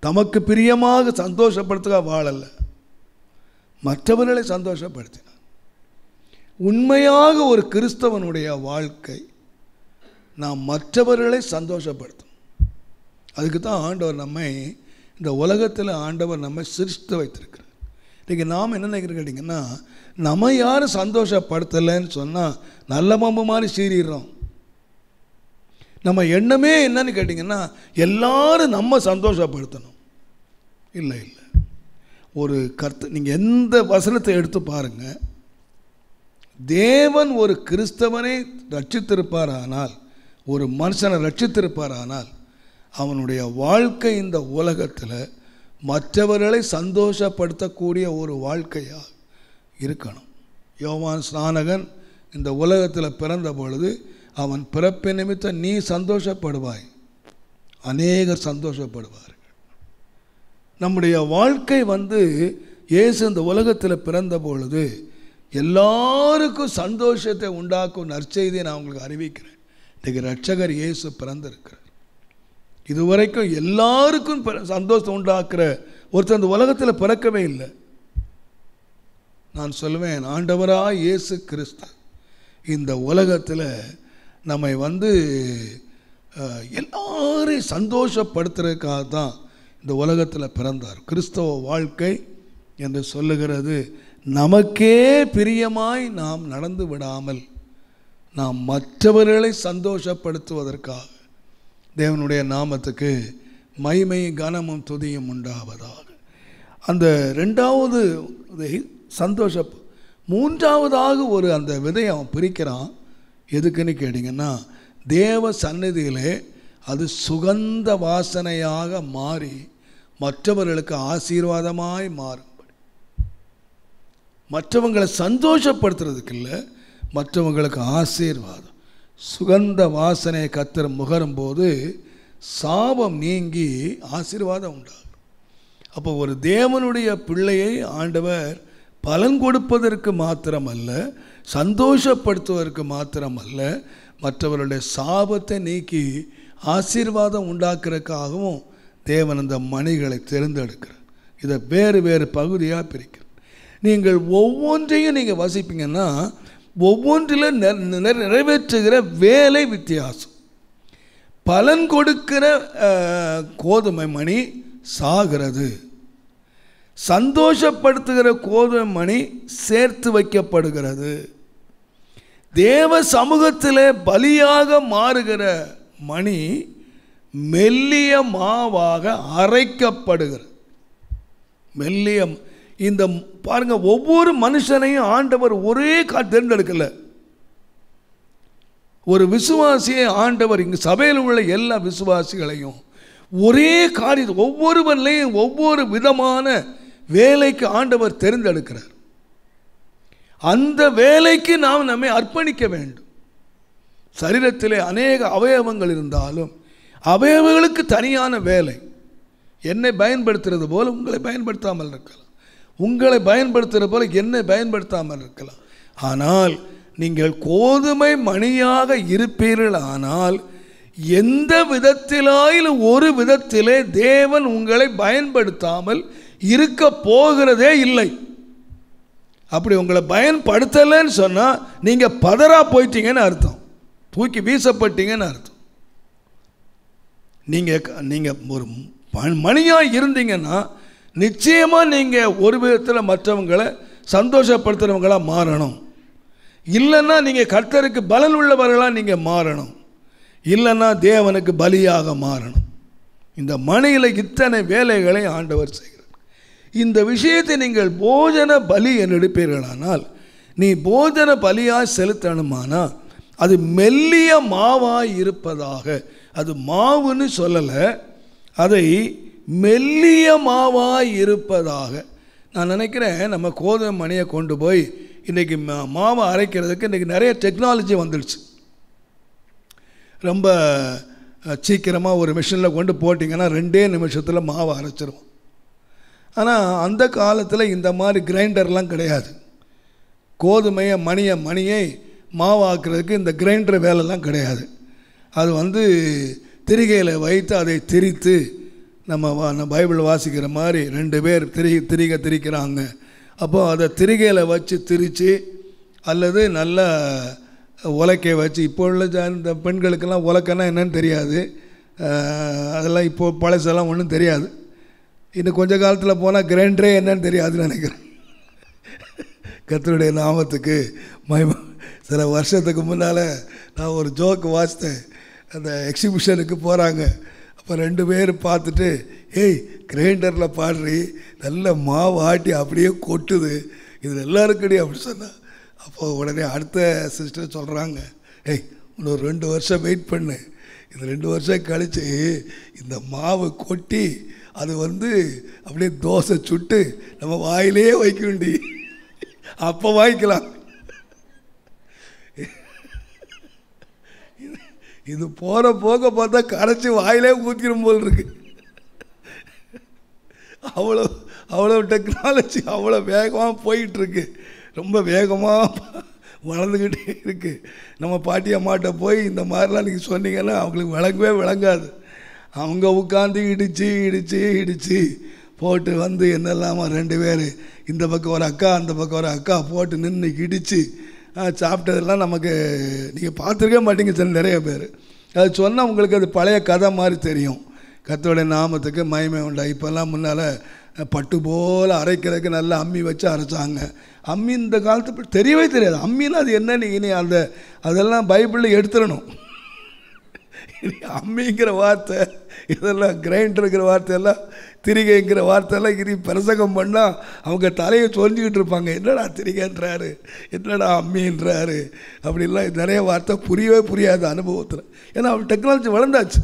தமக்கு பிரியமாக சந்தோஷப்படுத்துக வாழலை, மற்றவர்களை சந்தோஷப்படுத்தினார். உண்மையாக ஒரு கிறிஸ்தவனுடைய வாழ்க்கை நாம் மற்றவர்களை சந்தோஷப்படுத்தும். அதுக்கு தான் ஆண்டவர் நம்மை இந்த உலகத்தில் நம்மை சிருஷ்டித்து வைத்திருக்கிறார். இன்றைக்கி நாம் என்ன நினைக்கிறோம் கேட்டிங்கன்னா நம்ம யாரும் சந்தோஷப்படுத்தலைன்னு சொன்னால் நல்ல பம்பு மாதிரி சீறிடுறோம். நம்ம எண்ணமே என்னன்னு கேட்டிங்கன்னா எல்லாரும் நம்ம சந்தோஷப்படுத்தணும். இல்லை இல்லை, ஒரு நீங்கள் எந்த வசனத்தை எடுத்து பாருங்கள், தேவன் ஒரு கிறிஸ்தவனை ரட்சித்திருப்பார் ஆனால், ஒரு மனுஷனை ரட்சித்திருப்பார் ஆனால் அவனுடைய வாழ்க்கை இந்த உலகத்தில் மற்றவர்களை சந்தோஷப்படுத்தக்கூடிய ஒரு வாழ்க்கையாக இருக்கணும். யோவான் ஸ்நானகன் இந்த உலகத்தில் பிறந்த பொழுது அவன் பிறப்பு நிமித்தம் நீ சந்தோஷப்படுவாய், அநேகர் சந்தோஷப்படுவார்கள். நம்முடைய வாழ்க்கை இயேசு இந்த உலகத்தில் பிறந்த பொழுது எல்லாருக்கும் சந்தோஷத்தை உண்டாக்கும் நற்செய்தியை நான் உங்களுக்கு அறிவிக்கிறேன். இன்றைக்கு ரட்சகர் இயேசு பிறந்திருக்கிறார். இதுவரைக்கும் எல்லாருக்கும் சந்தோஷம் உண்டாக்குற ஒருத்தர் இந்த உலகத்தில் பிறக்கவே இல்லை. நான் சொல்லுவேன், ஆண்டவராக இயேசு கிறிஸ்து இந்த உலகத்தில் நம்மை எல்லாரையும் சந்தோஷப்படுத்துறதுக்காக தான் இந்த உலகத்தில் பிறந்தார். கிறிஸ்தவ வாழ்க்கை என்று சொல்லுகிறது நமக்கே பிரியமாய் நாம் நடந்து விடாமல் நாம் மற்றவர்களை சந்தோஷப்படுத்துவதற்காக. தேவனுடைய நாமத்துக்கு மகிமை கனமும் துதியும் உண்டாவதாக. அந்த ரெண்டாவது சந்தோஷ, மூன்றாவதாக ஒரு அந்த விதையை அவன் பிரிக்கிறான். எதுக்குன்னு கேட்டிங்கன்னா தேவ சந்நிதியிலே அது சுகந்த வாசனையாக மாறி மற்றவர்களுக்கு ஆசீர்வாதமாய் மாறும்படி. மற்றவங்களை சந்தோஷப்படுத்துறதுக்கு இல்லை, மற்றவங்களுக்கு ஆசீர்வாதம். சுகந்த வாசனையை கர்த்தர் முகரும்போது சாபம் நீங்கி ஆசீர்வாதம் உண்டாகும். அப்போ ஒரு தேவனுடைய பிள்ளையை ஆண்டவர் பலன் கொடுப்பதற்கு மாத்திரமல்ல, சந்தோஷப்படுத்துவதற்கு மாத்திரமல்ல, மற்றவருடைய சாபத்தை நீக்கி ஆசீர்வாதம் உண்டாக்குறதுக்காகவும் தேவன் அந்த மணிகளை தேர்ந்தெடுக்கிறார். இதை வேறு வேறு பகுதியாக பிரிக்கிறார். நீங்கள் ஒவ்வொன்றையும் நீங்கள் வசிப்பீங்கன்னா ஒவ்வொன்றிலும் நிறைவேற்றுகிற வேலை வித்தியாசம். பலன் கொடுக்கிற கோதுமை மணி சாகிறது, சந்தோஷப்படுத்துகிற கோதுமை மணி சேர்த்து வைக்கப்படுகிறது. தேவ சமூகத்தில் பலியாக மாறுகிற மணி மெல்லிய மாவாக அரைக்கப்படுகிறது. மெல்லிய இந்த பாருங்க, ஒவ்வொரு மனுஷனையும் ஆண்டவர் ஒரே தேர்ந்தெடுக்கல. ஒரு விசுவாசியை ஆண்டவர் இங்கு சபையில் உள்ள எல்லா விசுவாசிகளையும் ஒரே காரியம், ஒவ்வொருவரையும் ஒவ்வொரு விதமான வேலைக்கு ஆண்டவர் தேர்ந்தெடுக்கிறார். அந்த வேலைக்கு நாம் நம்மை அர்ப்பணிக்க வேண்டும். சரீரத்திலே அநேக அவயவங்கள் இருந்தாலும் அவயவங்களுக்கு தனியான வேலை. என்னை பயன்படுத்துறது போல உங்களை பயன்படுத்தாமல் இருக்கலாம், உங்களை பயன்படுத்துகிற போல என்னை பயன்படுத்தாமல் இருக்கலாம். ஆனால் நீங்கள் கோதுமை மணியாக இருப்பீர்கள். ஆனால் எந்த விதத்திலாயிலும் ஒரு விதத்திலே தேவன் உங்களை பயன்படுத்தாமல் இருக்க போகிறதே இல்லை. அப்படி உங்களை பயன்படுத்தலைன்னு சொன்னால் நீங்கள் பதறா போயிட்டீங்கன்னு அர்த்தம், தூக்கி வீசப்பட்டீங்கன்னு அர்த்தம். நீங்கள் ஒரு மணியாக இருந்தீங்கன்னா நிச்சயமாக நீங்கள் ஒரு விதத்தில் மற்றவங்களை சந்தோஷப்படுத்துகிறவங்களாக மாறணும். இல்லைன்னா நீங்கள் கர்த்தருக்கு பலன் உள்ளவர்களாக நீங்கள் மாறணும். இல்லைன்னா தேவனுக்கு பலியாக மாறணும். இந்த மணியில் இத்தனை வேலைகளை ஆண்டவர் செய்கிறார். இந்த விஷயத்தை நீங்கள் போஜன பலி என்று எடுப்பீர்களானால், நீ போஜன பலியாக செலுத்தணுமானால் அது மெல்லிய மாவாய் இருப்பதாக, அது மாவுன்னு சொல்லலை, அதை மெல்லிய மாவாய் இருப்பதாக. நான் நினைக்கிறேன் நம்ம கோதுமை மணியை கொண்டு போய் இன்றைக்கி மாவை அரைக்கிறதுக்கு இன்றைக்கி நிறைய டெக்னாலஜி வந்துடுச்சு. ரொம்ப சீக்கிரமாக ஒரு மிஷினில் கொண்டு போட்டிங்கன்னா 2 நிமிஷத்தில் மாவை அரைச்சிரும். ஆனால் அந்த காலத்தில் இந்த மாதிரி கிரைண்டர்லாம் கிடையாது. கோதுமையை மணியை மாவாக்குறதுக்கு இந்த கிரைண்டர் வேலைலாம் கிடையாது. அது திரிகையில் வைத்து அதை திரித்து, நம்ம பைபிள் வாசிக்கிற மாதிரி 2 பேர் திரிகை திரிக்கிறாங்க. அப்போது அதை திரிகையில் வச்சு திரித்து, அல்லது நல்ல உலக்கை வச்சு, இப்போ உள்ள இந்த பெண்களுக்கெல்லாம் உலக்கைன்னா என்னன்னு தெரியாது, அதெல்லாம் இப்போது பழசெல்லாம் ஒன்றும் தெரியாது. இன்னும் கொஞ்சம் காலத்தில் போனால் கிரைண்டரே என்னன்னு தெரியாதுன்னு நினைக்கிறேன். கர்த்தருடைய நாமத்துக்கு மகிமை. சில வருஷத்துக்கு முன்னால் நான் ஒரு ஜோக்கு வாசித்தேன். அந்த எக்ஸிபிஷனுக்கு போகிறாங்க. அப்போ 2 பேர் பார்த்துட்டு, ஏய் கிரைண்டரில் பாடுறி, நல்ல மாவு ஆட்டி அப்படியே கொட்டுது, இது எல்லாருக்கடி அப்படி சொன்னேன். அப்போ உடனே அடுத்த சிஸ்டர் சொல்கிறாங்க, ஏய் இன்னொரு 2 வருஷம் வெயிட் பண்ணு, இந்த 2 வருஷம் கழித்து இந்த மாவு கொட்டி அது அப்படியே தோசை சுட்டு நம்ம வாயிலே வைக்க வேண்டி, அப்போ வாங்கிக்கலாம். இது போகிற போக பார்த்தா கரைச்சி வாயிலே ஊற்றிடும் போல் இருக்கு. அவ்வளோ டெக்னாலஜி அவ்வளோ வேகமாக போயிட்டுருக்கு, ரொம்ப வேகமாக வளர்ந்துக்கிட்டே இருக்குது. நம்ம பாட்டி அம்மாட்ட போய் இந்த மாதிரிலாம் நீங்கள் சொன்னீங்கன்னா அவங்களுக்கு விளங்காது. அவங்க உட்காந்து இடித்து போட்டு என்னெல்லாமா 2 பேர், இந்த பக்கம் ஒரு அக்கா அந்த பக்கம் ஒரு அக்கா போட்டு நின்று இடித்து சாப்பிட்டதெல்லாம் நமக்கு நீங்கள் பார்த்துருக்க மாட்டீங்க சார். நிறைய பேர் அது சொன்னால் உங்களுக்கு அது பழைய கதை மாதிரி தெரியும். கர்த்தருடைய நாமத்துக்கு மகிமை உண்டா. இப்போல்லாம் முன்னால் பட்டு போல் அரைக்கிறதுக்கு நல்லா அம்மி வச்சு அரைச்சாங்க. அம்மி இந்த காலத்து தெரியவே தெரியாது. அம்மின்னா அது என்னன்னு இனி அதெல்லாம் பைபிளில் எடுத்துடணும். அம்மிங்கிற வார்த்தை, இதெல்லாம் கிரைண்டருங்கிற வார்த்தையெல்லாம், திரிகைங்கிற வார்த்தையெல்லாம் இனி பிரசங்கம் பண்ணால் அவங்க தலையை சொல்லிக்கிட்டு இருப்பாங்க. என்னடா திரிகைன்றாரு, என்னடா அம்மின்றாரு, அப்படிலாம் நிறைய வார்த்தை புரியவே புரியாத அனுபவத்தில். ஏன்னா அவள் டெக்னாலஜி வளர்ந்தாச்சு.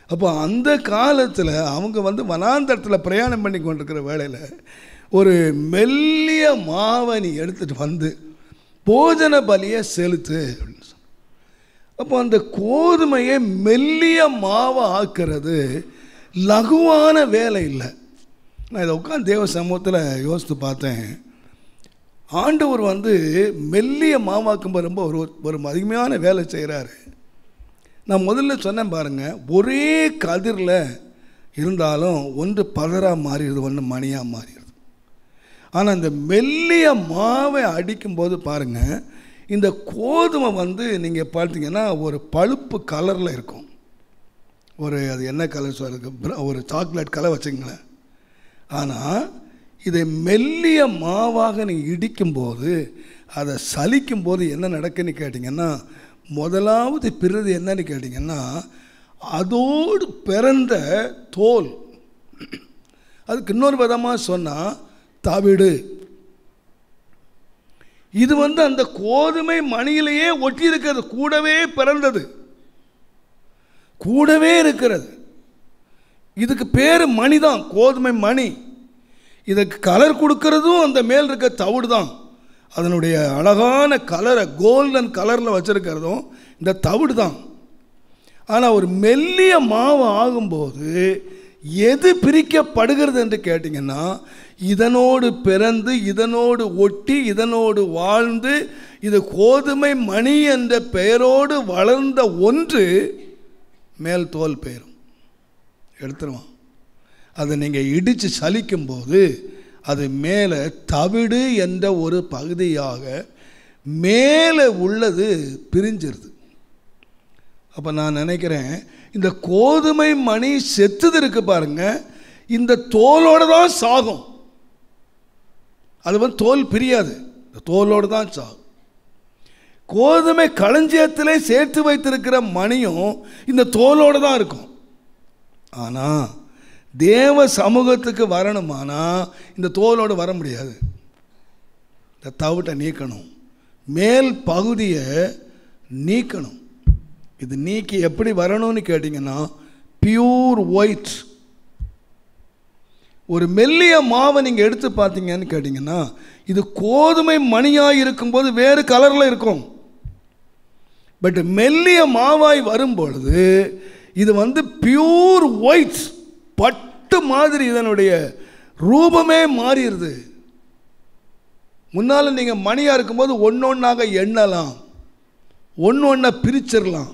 அப்போ அந்த காலத்தில் அவங்க வனாந்தரத்தில் பிரயாணம் பண்ணி கொண்டிருக்கிற வேளையில் ஒரு மெல்லிய மாவனி எடுத்துகிட்டு போஜன பலியை செலுத்து அப்படின்னு சொன்னாங்க. அப்போ அந்த கோதுமையை மெல்லிய மாவை ஆக்கிறது லகுவான வேலை இல்லை. நான் இதை உட்காந்து தேவ சமூகத்தில் யோசித்து பார்த்தேன். ஆண்டவர் மெல்லிய மாவாக்கும்போது ரொம்ப ஒரு அதிகமான வேலை செய்கிறாரு. நான் முதல்ல சொன்னேன் பாருங்கள், ஒரே கதிரில் இருந்தாலும் ஒன்று பதராக மாறிடுது, ஒன்று மணியாக மாறிடுது. ஆனால் இந்த மெல்லிய மாவை அடிக்கும்போது பாருங்கள், இந்த கோதுமை நீங்கள் பார்த்தீங்கன்னா ஒரு பழுப்பு கலரில் இருக்கும். அது என்ன கலர் சொல்லுங்க, ஒரு சாக்லேட் கலர் வச்சுங்களேன். ஆனால் இதை மெல்லிய மாவாக நீங்கள் இடிக்கும்போது, அதை சலிக்கும்போது என்ன நடக்குன்னு கேட்டிங்கன்னா, முதலாவது பிறகு என்னன்னு கேட்டிங்கன்னா, அதோடு பிறந்த தோல். அதுக்கு இன்னொரு விதமாக சொன்னால் தவிடு. இது அந்த கோதுமை மணியிலேயே ஒட்டி இருக்கிறது, கூடவே பிறந்தது, கூடவே இருக்கிறது. இதுக்கு பேர் மணி தான், கோதுமை மணி. இதுக்கு கலர் கொடுக்கறதும் அந்த மேல் இருக்க தவிடு தான். அதனுடைய அழகான கலரை கோல்டன் கலரில் வச்சிருக்கிறதும் இந்த தவிடு தான். ஆனால் ஒரு மெல்லிய மாவு ஆகும்போது எது பிரிக்கப்படுகிறது என்று கேட்டிங்கன்னா, இதனோடு பிறந்து இதனோடு ஒட்டி இதனோடு வாழ்ந்து இது கோதுமை மணி என்ற பெயரோடு வளர்ந்த ஒன்று மேல் தோல் பெயரும் எடுத்துருவான். அதை நீங்கள் இடித்து சலிக்கும்போது அது மேலே தவிடு என்ற ஒரு பகுதியாக மேலே உள்ளது பிரிஞ்சிருது. அப்போ நான் நினைக்கிறேன், இந்த கோதுமை மணி செத்துது இருக்கு பாருங்க, இந்த தோலோடு தான் சாகும். அது தோல் பிரியாது, தோலோடு தான் சாகும். கோதுமை களஞ்சியத்திலே சேர்த்து வைத்திருக்கிற மணியும் இந்த தோலோடு தான் இருக்கும். ஆனால் தேவ சமூகத்துக்கு வரணுமானா இந்த தோலோடு வர முடியாது. இந்த தவிட்டை நீக்கணும், மேல் பகுதியை நீக்கணும். இது நீக்கி எப்படி வரணும்னு கேட்டிங்கன்னா, பியூர் ஒயிட். ஒரு மெல்லிய மாவை நீங்கள் எடுத்து பார்த்தீங்கன்னு கேட்டிங்கன்னா, இது கோதுமை மணியாக இருக்கும்போது வேறு கலரில் இருக்கும். பட் மெல்லிய மாவாய் வரும்பொழுது இது பியூர் ஒயிட், பட்டு மாதிரி இதனுடைய ரூபமே மாறிடுது. முன்னால் நீங்கள் மணியாக இருக்கும்போது ஒன்றொன்னாக எண்ணலாம், ஒன்று பிரிச்சிடலாம்.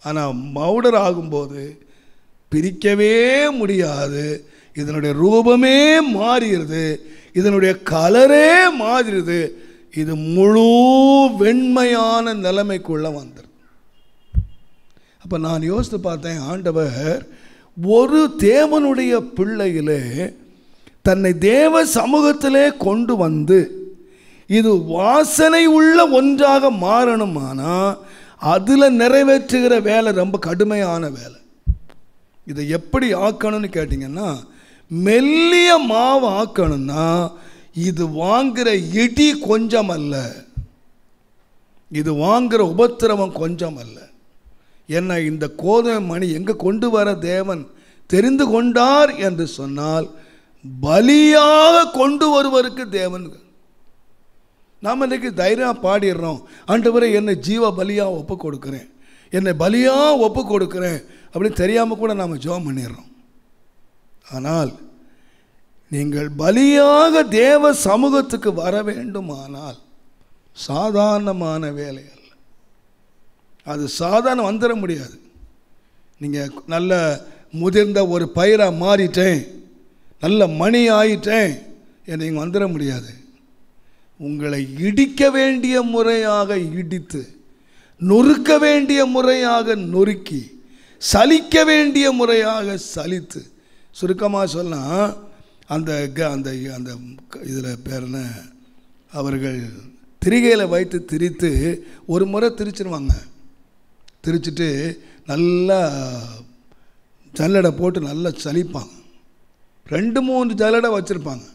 ஆனால் மவுடர் ஆகும்போது பிரிக்கவே முடியாது. இதனுடைய ரூபமே மாறிடுது, இதனுடைய கலரே மாறிடுது. இது முழு வெண்மையான நிலைமைக்குள்ளே வந்துடும். அப்போ நான் யோசித்து பார்த்தேன், ஆண்டவர் ஒரு தேவனுடைய பிள்ளையிலே தன்னை தேவ சமூகத்திலே கொண்டு வந்து இது வாசனை உள்ள ஒன்றாக மாறணுமானா அதில் நிறைவேற்றுகிற வேலை ரொம்ப கடுமையான வேலை. இதை எப்படி ஆக்கணும்னு கேட்டிங்கன்னா, மெல்லிய மாவு ஆக்கணும்னா இது வாங்குகிற இடி கொஞ்சம் அல்ல, இது வாங்குகிற உபத்திரவம் கொஞ்சம் அல்ல. ஏன்னா இந்த கோதுமை மணி எங்கே கொண்டு வர தேவன் தெரிந்து கொண்டார் என்று சொன்னால், பலியாக கொண்டு வருவதற்கு தேவன். நாம் இன்றைக்கி தைரியம் பாடிடுறோம், ஆண்டவரே என்னை ஜீவ பலியாக ஒப்பு கொடுக்குறேன், என்னை பலியாக ஒப்பு கொடுக்குறேன் அப்படின்னு தெரியாமல் கூட நாம் ஜெபம் பண்ணிடுறோம். ஆனால் நீங்கள் பலியாக தேவ சமூகத்துக்கு வர வேண்டுமானால் சாதாரணமான வேலை அல்ல. அது சாதாரண வந்துட முடியாது. நீங்கள் நல்ல முதிர்ந்த ஒரு பயிராக மாறிட்டேன், நல்ல மணி ஆயிட்டேன் என்று நீங்கள் வந்துட முடியாது. உங்களை இடிக்க வேண்டிய முறையாக இடித்து, நொறுக்க வேண்டிய முறையாக நொறுக்கி, சலிக்க வேண்டிய முறையாக சலித்து, சுருக்கமாக சொன்னால் அந்த அந்த அந்த இதில் பேர்ன அவர்கள் திரிகையில் வைத்து திரித்து ஒரு முறை திரிச்சிருவாங்க. திரிச்சிட்டு நல்லா ஜல்லடை போட்டு நல்லா சலிப்பாங்க. 2-3 ஜல்லடை வச்சுருப்பாங்க.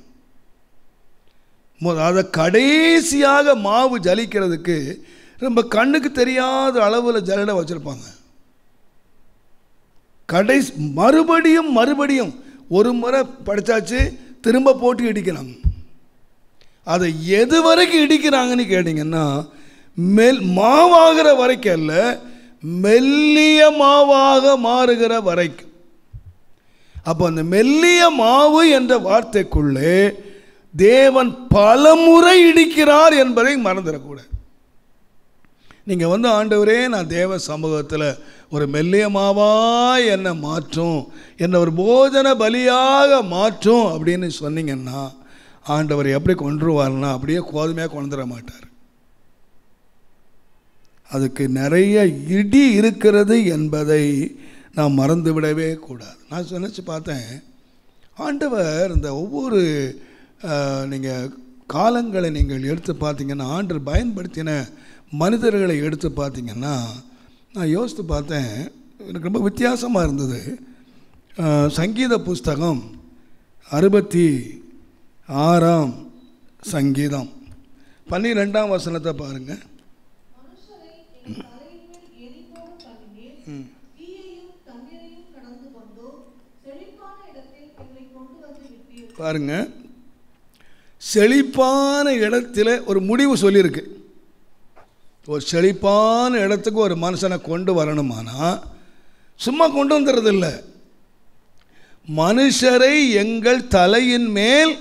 அதை கடைசியாக மாவு ஜலிக்கிறதுக்கு ரொம்ப கண்ணுக்கு தெரியாத அளவில் ஜல்லடை வச்சுருப்பாங்க. மறுபடியும் ஒரு முறை படித்தாச்சு, திரும்ப போட்டு இடிக்கிறாங்க. அதை எது வரைக்கும் இடிக்கிறாங்கன்னு கேட்டிங்கன்னா, மாவாகிற வரைக்கும் அல்ல, மெல்லிய மாவாக மாறுகிற வரைக்கும். அப்போ அந்த மெல்லிய மாவு என்ற வார்த்தைக்குள்ளே தேவன் பலமுறை இடிக்கிறார் என்பதை மறந்துடக்கூடாது. நீங்கள் ஆண்டவரே நான் தேவ சமூகத்தில் ஒரு மெல்லிய மாவாய் என்னை மாற்றும், என்னை ஒரு போஜன பலியாக மாற்றும் அப்படின்னு சொன்னீங்கன்னா, ஆண்டவர் எப்படி கொண்டுருவார்னா அப்படியே கோதுமையாக கொண்டுற மாட்டார். அதுக்கு நிறைய இடி இருக்கிறது என்பதை நாம் மறந்து விடவே கூடாது. நான் நினச்சி பார்த்தேன், ஆண்டவர் இந்த ஒவ்வொரு நீங்கள் காலங்களை நீங்கள் எடுத்து பார்த்தீங்கன்னா, ஆண்டவர் பயன்படுத்தின மனிதர்களை எடுத்து பார்த்தீங்கன்னா, நான் யோசித்து பார்த்தேன், எனக்கு ரொம்ப வித்தியாசமாக இருந்தது. சங்கீத புஸ்தகம் 66ஆம் சங்கீதம் 12ஆம் வசனத்தை பாருங்கள். பாருங்க, செழிப்பான இடத்துல ஒரு முடிவு சொல்லியிருக்கு. ஒரு செழிப்பான இடத்துக்கு ஒரு மனுஷனை கொண்டு வரணுமானா சும்மா கொண்டு வந்துடுறதில்ல. மனுஷரை எங்கள் தலையின் மேல்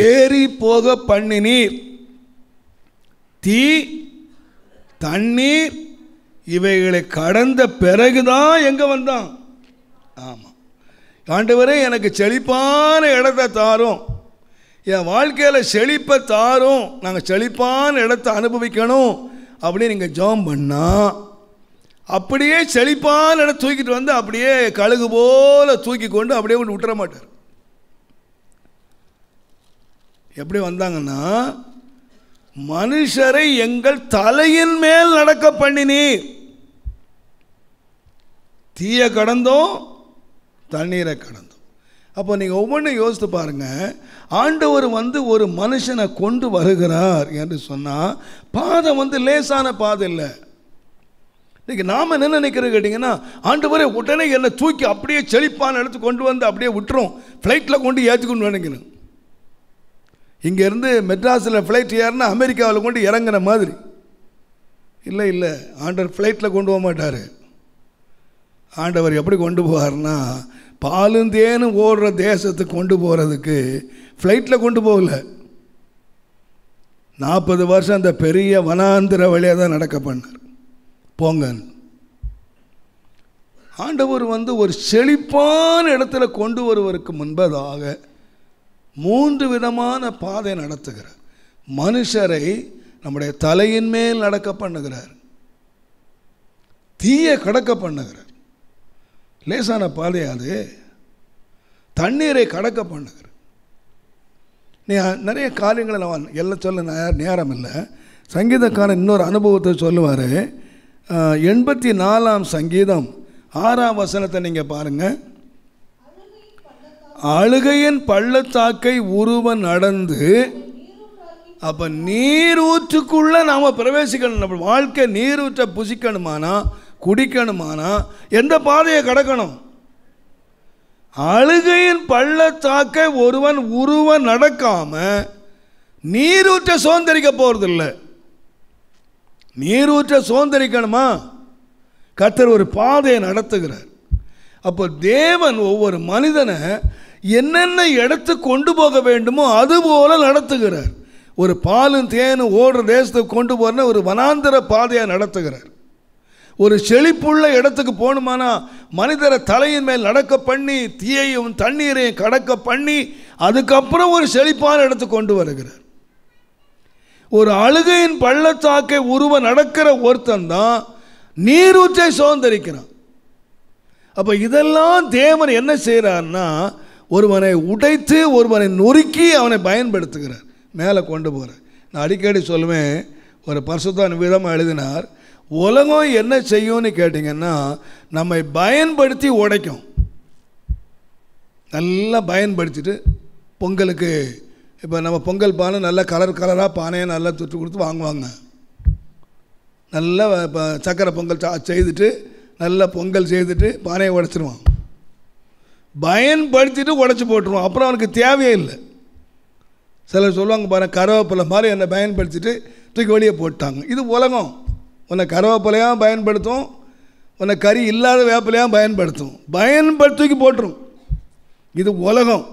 ஏறி போக பண்ணினீர், தீ தண்ணீர் இவைகளை கடந்த பிறகுதான் எங்கே வந்தான். ஆமாம், ஆண்டவரே எனக்கு செழிப்பான இடத்தை தாரும், என் வாழ்க்கையில் செழிப்பை தாரும், நாங்கள் செழிப்பான இடத்தை அனுபவிக்கணும் அப்படின்னு நீங்கள் ஜெபம் பண்ணால் அப்படியே செழிப்பான இடத்தை தூக்கிட்டு வந்து அப்படியே கழுகு போல தூக்கி கொண்டு அப்படியே கொண்டு விட்டுற மாட்டார். எப்படி வந்தாங்கன்னா, மனுஷரை எங்கள் தலையின் மேல் நடக்க பண்ணினீர், தீயை கடந்தோம் தண்ணீரை கடந்தோம். அப்போ நீங்கள் ஒவ்வொன்றும் யோசித்து பாருங்கள். ஆண்டவர் ஒரு மனுஷனை கொண்டு வருகிறார் என்று சொன்னால் பாதை லேசான பாதை இல்லை. இன்றைக்கி நாம் என்ன நினைக்கிறது கேட்டிங்கன்னா, ஆண்டவரே உடனே என்னை தூக்கி அப்படியே செழிப்பான இடத்துக்கு கொண்டு வந்து அப்படியே விட்டுரும், ஃப்ளைட்டில் கொண்டு ஏற்றிக்கொண்டு நினைக்கணும். இங்கேருந்து மெட்ராஸில் ஃப்ளைட் ஏறினா அமெரிக்காவில் கொண்டு இறங்குற மாதிரி இல்லை. இல்லை, ஆண்டவர் ஃப்ளைட்டில் கொண்டு போக மாட்டார். ஆண்டவர் எப்படி கொண்டு போவார்னா, பாலும் தேனும் ஓடுற தேசத்துக்கு கொண்டு போகிறதுக்கு ஃப்ளைட்டில் கொண்டு போகல. 40 வருஷம் அந்த பெரிய வனாந்திர வழியாக தான் நடக்க பண்ணார். போங்க, ஆண்டவர் ஒரு செழிப்பான இடத்துல கொண்டு வருவதற்கு முன்பதாக 3 விதமான பாதை நடத்துகிறார். மனுஷரை நம்முடைய தலையின் மேல் நடக்க பண்ணுகிறார், தீயை கடக்க பண்ணுகிறார், லேசான பாதையாது தண்ணீரை கடக்க பண்ணுகிறார். நீ நிறைய காரியங்களை நான் எல்லாம் சொல்ல நேரம் இல்லை. சங்கீதக்காரன் இன்னொரு அனுபவத்தை சொல்லுவார். 84ஆம் சங்கீதம் 6ஆம் வசனத்தை நீங்கள் பாருங்கள். அழுகையின் பள்ளத்தாக்கை ஒருவன் நடந்து, அப்போ நீரூற்றுக்குள்ளே நாம் பிரவேசிக்கணும். நம்ம வாழ்க்கை நீரூற்றை புசிக்கணுமானா, குடிக்கணுமானா எந்த பாதையை கடக்கணும்? அழுகையின் பள்ளத்தாக்கை ஒருவன் நடக்காம நீரூற்றை சுதந்திரிக்க போறதில்லை. நீரூற்றை சுதந்திரிக்கணுமா, கர்த்தர் ஒரு பாதையை நடத்துகிறார். அப்போ தேவன் ஒவ்வொரு மனிதனை என்னென்ன இடத்துக்கு கொண்டு போக வேண்டுமோ அதுபோல நடத்துகிறார். ஒரு பாலும் தேனும் ஓடுற தேசத்துக்கு கொண்டு போகிற ஒரு வனாந்தர பாதையை நடத்துகிறார். ஒரு செழிப்புள்ள இடத்துக்கு போகணுமானா மனிதரை தலையின் மேல் நடக்க பண்ணி தீயையும் தண்ணீரையும் கடக்க பண்ணி அதுக்கப்புறம் ஒரு செழிப்பான இடத்துக்கு கொண்டு வருகிறார். ஒரு அழுகையின் பள்ளத்தாக்கை ஒருவன் நடக்கிற ஒருத்தன் தான் நீரூற்றை சுதந்திரிக்கிறான். அப்போ இதெல்லாம் தேவன் என்ன செய்கிறார்னா, ஒருவனை உடைத்து ஒருவனை நொறுக்கி அவனை பயன்படுத்துகிறார், மேலே கொண்டு போகிறார். நான் அடிக்கடி சொல்லுவேன், ஒரு பரிசுத்த விதமாக எழுதினார், உலகம் என்ன செய்யும்னு கேட்டிங்கன்னா நம்மை பயன்படுத்தி உடைக்கும். நல்லா பயன்படுத்திட்டு பொங்கலுக்கு இப்போ நம்ம பொங்கல் பானை நல்லா கலராக பானையை நல்லா துட்டு கொடுத்து வாங்குவாங்க. நல்லா இப்போ சக்கரை பொங்கல் செய்துட்டு நல்லா பொங்கல் செய்துட்டு பானையை உடைச்சிருவான். பயன்படுத்திட்டு உடைச்சி போட்டுருவான். அப்புறம் அவனுக்கு தேவையே இல்லை. சிலர் சொல்லுவாங்க பாருங்கள், கருவேப்பிலை மாதிரி என்னை பயன்படுத்திட்டு தூக்கி வெளியே போட்டாங்க. இது உலகம். உன்னை கருவேப்பிலையாக பயன்படுத்தும், உன்னை கறி இல்லாத வேப்பிலையாக பயன்படுத்தும், தூக்கி போட்டுரும். இது உலகம்,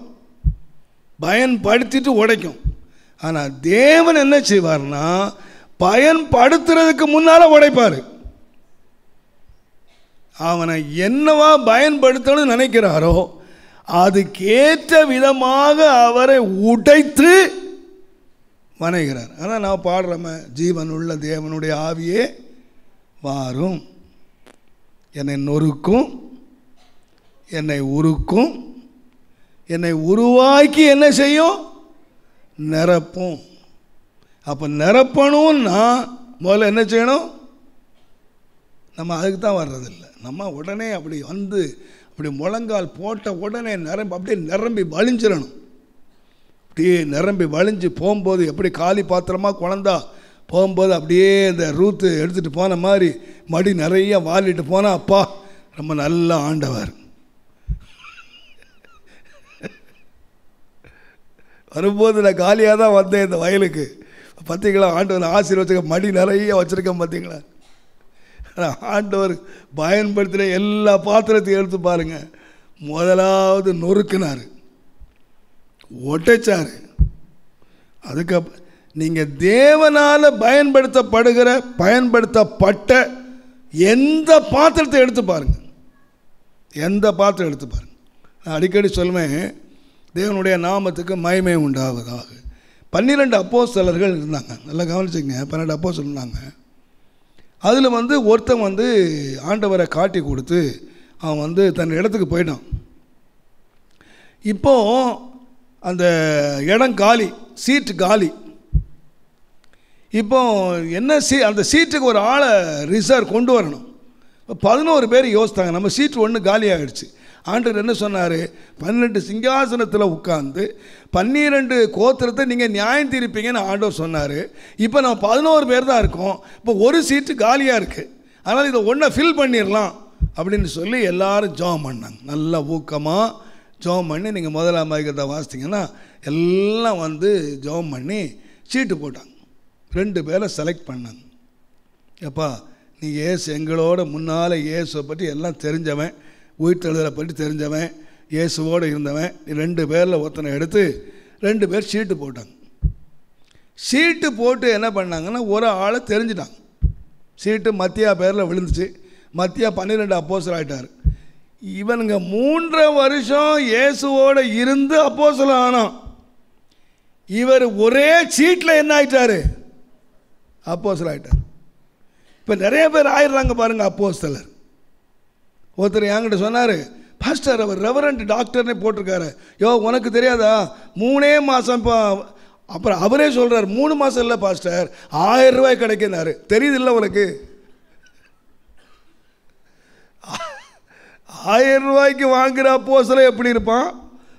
பயன்படுத்திட்டு உடைக்கும். ஆனால் தேவன் என்ன செய்வார்னா, பயன்படுத்துறதுக்கு முன்னால் உடைப்பார். அவனை என்னவா பயன்படுத்தணும்னு நினைக்கிறாரோ அதுக்கேற்ற விதமாக அவரை உடைத்து வணைகிறார். ஆனால் நான் பாடுறோமே, ஜீவன் உள்ள தேவனுடைய ஆவியே வாரும், என்னை நொறுக்கும், என்னை உருக்கும், என்னை உருவாக்கி என்ன செய்யும், நிரப்பும். அப்போ நிரப்பணும்னா முதல்ல என்ன செய்யணும், நம்ம அதுக்கு தான் வர்றதில்லை. நம்ம உடனே அப்படி வந்து அப்படி முழங்கால் போட்ட உடனே அப்படியே நிரம்பி வழிஞ்சிடணும். அப்படியே நிரம்பி வழிஞ்சு போகும்போது எப்படி காலி பாத்திரமாக குழந்தா போகும்போது அப்படியே இந்த ரூத்து எடுத்துகிட்டு போன மாதிரி மடி நிறைய வாலிட்டு போனால், அப்பா ரொம்ப நல்ல ஆண்டவர். வரும்போது நான் காலியாக தான் வந்தேன் இந்த வயலுக்கு. பார்த்தீங்களா, ஆண்டவர் ஆசீர்வதிக்க மடி நிறைய வச்சுருக்கேன். பார்த்தீங்களா, ஆண்டவர் பயன்படுத்துகிற எல்லா பாத்திரத்தையும் எடுத்து பாருங்கள். முதலாவது நொறுக்கினார், ஒட்டைச்சார். அதுக்கப்புறம் நீங்கள் தேவனால் பயன்படுத்தப்பட்ட எந்த பாத்திரத்தை எடுத்து பாருங்கள், எந்த பாத்திரம் எடுத்து பாருங்கள். நான் அடிக்கடி சொல்லுவேன், தேவனுடைய நாமத்துக்கு மகிமை உண்டாவதாக. 12 அப்போஸ்தலர்கள் இருந்தாங்க. நல்லா கவனிச்சுங்க, 12 அப்போஸ்தலர் இருந்தாங்க. அதில் ஒருத்தன் ஆண்டவரை காட்டி கொடுத்து அவன் தன் இடத்துக்கு போயிட்டான். இப்போது அந்த இடம் காலி, சீட்டு காலி. இப்போ என்ன அந்த சீட்டுக்கு ஒரு ஆளை ரிசர்வ் கொண்டு வரணும். 11 பேர் யோசித்தாங்க, நம்ம சீட்டு ஒன்று காலி ஆகிடுச்சு. ஆண்டவர் என்ன சொன்னார், 12 சிங்காசனத்தில் உட்கார்ந்து 12 கோத்திரத்தை நீங்கள் நியாயம் தீர்ப்பீங்கன்னு ஆண்டவர் சொன்னார். இப்போ நம்ம 11 பேர் தான் இருக்கோம், இப்போ ஒரு சீட்டு காலியாக இருக்குது, அதனால் இதை ஒன்றை ஃபில் பண்ணிடலாம் அப்படின்னு சொல்லி எல்லாரும் ஜெபம் பண்ணாங்க. நல்லா ஊக்கமாக ஜெபம் பண்ணி, நீங்கள் முதலாம் அதிகாரத்தை வாசித்தீங்கன்னா எல்லாம் ஜெபம் பண்ணி சீட்டு போட்டாங்க. 2 பேரை செலக்ட் பண்ணாங்க. எப்பா, நீ ஏசு எங்களோட முன்னால் இயேசுவை பற்றி எல்லாம் தெரிஞ்சவன், உயிர்த்தெழுதலை பற்றி தெரிஞ்சவன், இயேசுவோடு இருந்தவன், 2 பேரில் ஒருத்தனை எடுத்து 2 பேர் சீட்டு போட்டாங்க. சீட்டு போட்டு என்ன பண்ணாங்கன்னா, ஒரு ஆளை தெரிஞ்சிட்டாங்க. சீட்டு மத்தியா பேரில் விழுந்துச்சு. மத்தியா 12 அப்போஸ்தலர் ஆகிட்டார். இவனுங்க 3 வருஷம் இயேசுவோடு இருந்து அப்போஸ்தலர் ஆனான். இவர் ஒரே சீட்டில் என்ன ஆகிட்டார், அப்போஸ்தலர் ஆகிட்டார். இப்போ நிறைய பேர் ஆயிடுறாங்க பாருங்கள் அப்போஸ்தலர். ஒருத்தர் என்கிட்ட சொன்னார், பாஸ்டர் அவர் ரெவரண்ட் டாக்டர்னே போட்டிருக்காரு. உனக்கு தெரியாதா, 3 மாதம். இப்போ அப்புறம் அவரே சொல்கிறார், 3 மாதம் இல்லை பாஸ்டர், 1000 ரூபாய் கிடைக்கினாரு. தெரியுது இல்லை உனக்கு, 1000 ரூபாய்க்கு வாங்குகிற அப்போஸ்தலர் எப்படி இருப்பான்,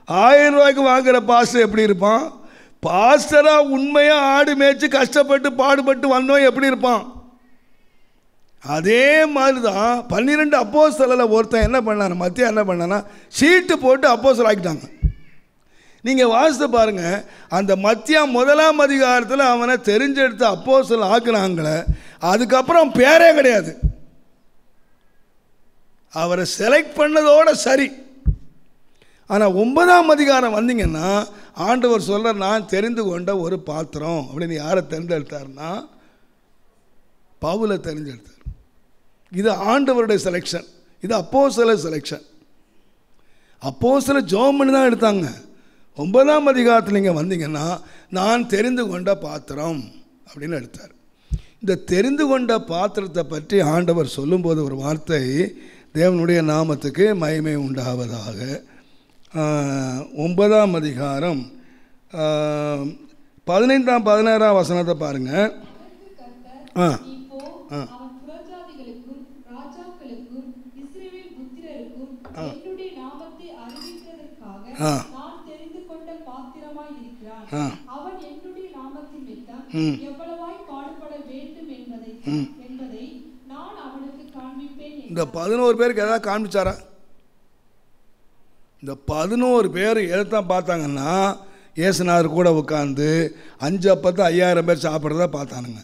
1000 ரூபாய்க்கு வாங்குகிற பாஸ்டர் எப்படி இருப்பான், பாஸ்டராக உண்மையாக ஆடு மேய்ச்சி கஷ்டப்பட்டு பாடுபட்டு வந்தோம் எப்படி இருப்பான். அதே மாதிரி தான் 12 அப்போஸ்தலரில் ஒருத்தன் என்ன பண்ணான், மத்தியா என்ன பண்ணான்னா சீட்டு போட்டு அப்போஸ்தலர் ஆக்கிட்டாங்க. நீங்கள் வாசித்து பாருங்கள், அந்த மத்தியா 1ஆம் அதிகாரத்தில் அவனை தெரிஞ்செடுத்து அப்போஸ்தலர் ஆக்குனாங்களே, அதுக்கப்புறம் பேரே கிடையாது. அவரை செலக்ட் பண்ணதோடு சரி. ஆனால் 9ஆம் அதிகாரம் வந்தீங்கன்னா ஆண்டவர் சொல்கிற, நான் தெரிந்து கொண்ட ஒரு பாத்திரம் அப்படின்னு யாரை தெரிஞ்செடுத்தார்னா பவுலை தெரிஞ்செடுத்தார். இது ஆண்டவருடைய செலெக்ஷன், இது அப்போஸ்தலர் செலெக்ஷன். அப்போஸ்தலர் ஜெபம் பண்ணி தான் எடுத்தாங்க. 9ஆம் அதிகாரத்தில் நீங்கள் வந்தீங்கன்னா நான் தெரிந்து கொண்ட பாத்திரம் அப்படின்னு எடுத்தார். இந்த தெரிந்து கொண்ட பாத்திரத்தை பற்றி ஆண்டவர் சொல்லும்போது ஒரு வார்த்தை, தேவனுடைய நாமத்துக்கு மகிமை உண்டாவதாக. 9ஆம் அதிகாரம் 15ஆம் 16ஆம் வசனத்தை பாருங்கள். இந்த 11 பேருக்கு எதாவது காண்பிச்சாரா? இந்த 11 பேர் எதைத்தான் பார்த்தாங்கன்னா, இயேசுநாதர் கூட உட்காந்து 5 அப்பத்தை 5000 பேர் சாப்பிட்றத பார்த்தானுங்க,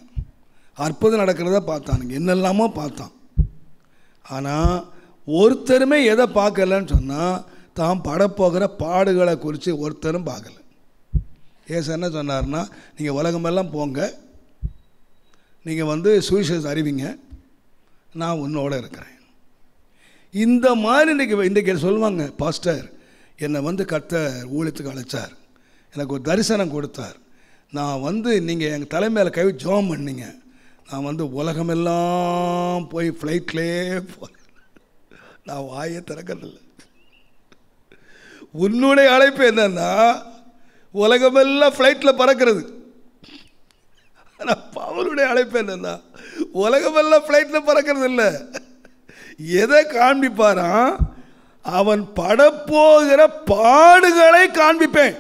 அற்புதம் நடக்கிறத பார்த்தானுங்க, என்னெல்லாமோ பார்த்தான். ஆனால் ஒருத்தருமே எதை பார்க்கலன்னு சொன்னால், தான் படப்போகிற பாடுகளை குறித்து ஒருத்தரும் பார்க்கல. ஏசு என்ன சொன்னார்னா, நீங்கள் உலகமெல்லாம் போங்க, நீங்கள் சுவிசேஷம் அறிவிங்க, நான் உன்னோட இருக்கிறேன். இந்த மாதிரி இன்றைக்கி சொல்லுவாங்க, பாஸ்டர் என்னை கர்த்தர் ஊழியத்துக்கு அழைச்சார். எனக்கு ஒரு தரிசனம் கொடுத்தார். நான் நீங்கள் எங்கள் தலைமையில் கை ஜெபம் பண்ணிங்க. நான் உலகமெல்லாம் போய் ஃப்ளைட்லேயே நான் வாயை திறக்கிறதில்லை. உன்னுடைய அழைப்பு என்னன்னா உலகமெல்லாம் ஃப்ளைட்டில் பறக்கிறது. ஆனால் பவுலுடைய அழைப்பு என்னன்னா உலகமெல்லாம் ஃப்ளைட்டில் பறக்கிறது இல்லை. எதை காண்பிப்பாராம்? அவன் படப்போகிற பாடுகளை காண்பிப்பேன்.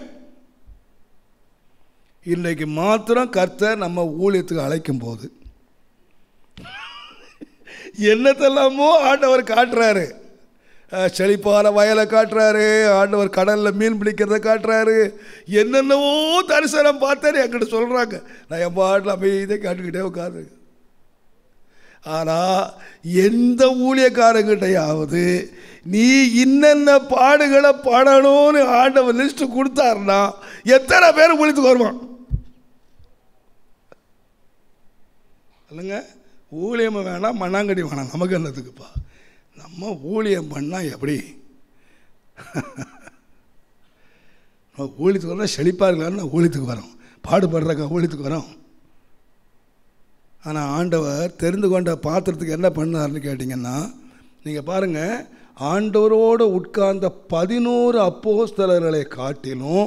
இன்றைக்கு மாத்திரம் கர்த்தர் நம்ம ஊழியத்துக்கு அழைக்கும் போது என்னத்தெல்லாமோ ஆண்டவர் காட்டுறாரு. செழிப்பான வயலை காட்டுறாரு, ஆண்டவர் கடலில் மீன் பிடிக்கிறத காட்டுறாரு, என்னென்னவோ தரிசனம் பார்த்தாரு என்கிட்ட சொல்கிறாங்க. நான் என் பாட்டில் அமைதியை காட்டுக்கிட்டே உட்காரு. ஆனால் எந்த ஊழியக்காரங்கிட்டையாவது நீ இன்னென்ன பாடுகளை படணும்னு ஆண்டவர் லிஸ்ட்டு கொடுத்தாருன்னா எத்தனை பேர் ஊழியத்துக்கு வருவான் இல்லைங்க? ஊழியம் வேணாம், மண்ணாங்கடி வேணாம், நமக்கு என்னதுக்குப்பா? நம்ம ஊழியம் பண்ணால் எப்படி? நம்ம ஊழியத்துக்கு வந்தால் செழிப்பாக இருக்கலான்னு ஊழியத்துக்கு வரோம், பாடுபடுறக்க ஊழியத்துக்கு வரோம். ஆனால் ஆண்டவர் தெரிந்து கொண்ட பாத்திரத்துக்கு என்ன பண்ணார்னு கேட்டிங்கன்னா, நீங்கள் பாருங்கள், ஆண்டவரோடு உட்கார்ந்த 11 அப்போஸ்தலர்களை காட்டிலும்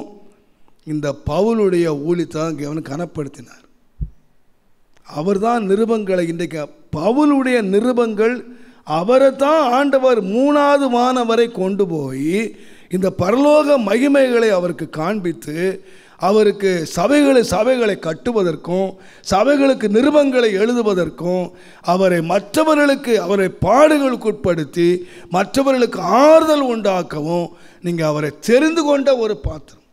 இந்த பவுலுடைய ஊழியத்தை அவனுக்கு கனப்படுத்தினார். அவர் தான் நிருபங்களை இன்றைக்கு பவுலுடைய நிருபங்கள் அவரை தான் ஆண்டவர் 3வது வானம் வரை கொண்டு போய் இந்த பரலோக மகிமைகளை அவருக்கு காண்பித்து அவருக்கு சபைகளை கட்டுவதற்கும் சபைகளுக்கு நிருபங்களை எழுதுவதற்கும் அவரை பாடுகளுக்கு உட்படுத்தி மற்றவர்களுக்கு ஆறுதல் உண்டாக்கவும் நீங்கள் அவரை தெரிந்து கொண்ட ஒரு பாத்திரம்.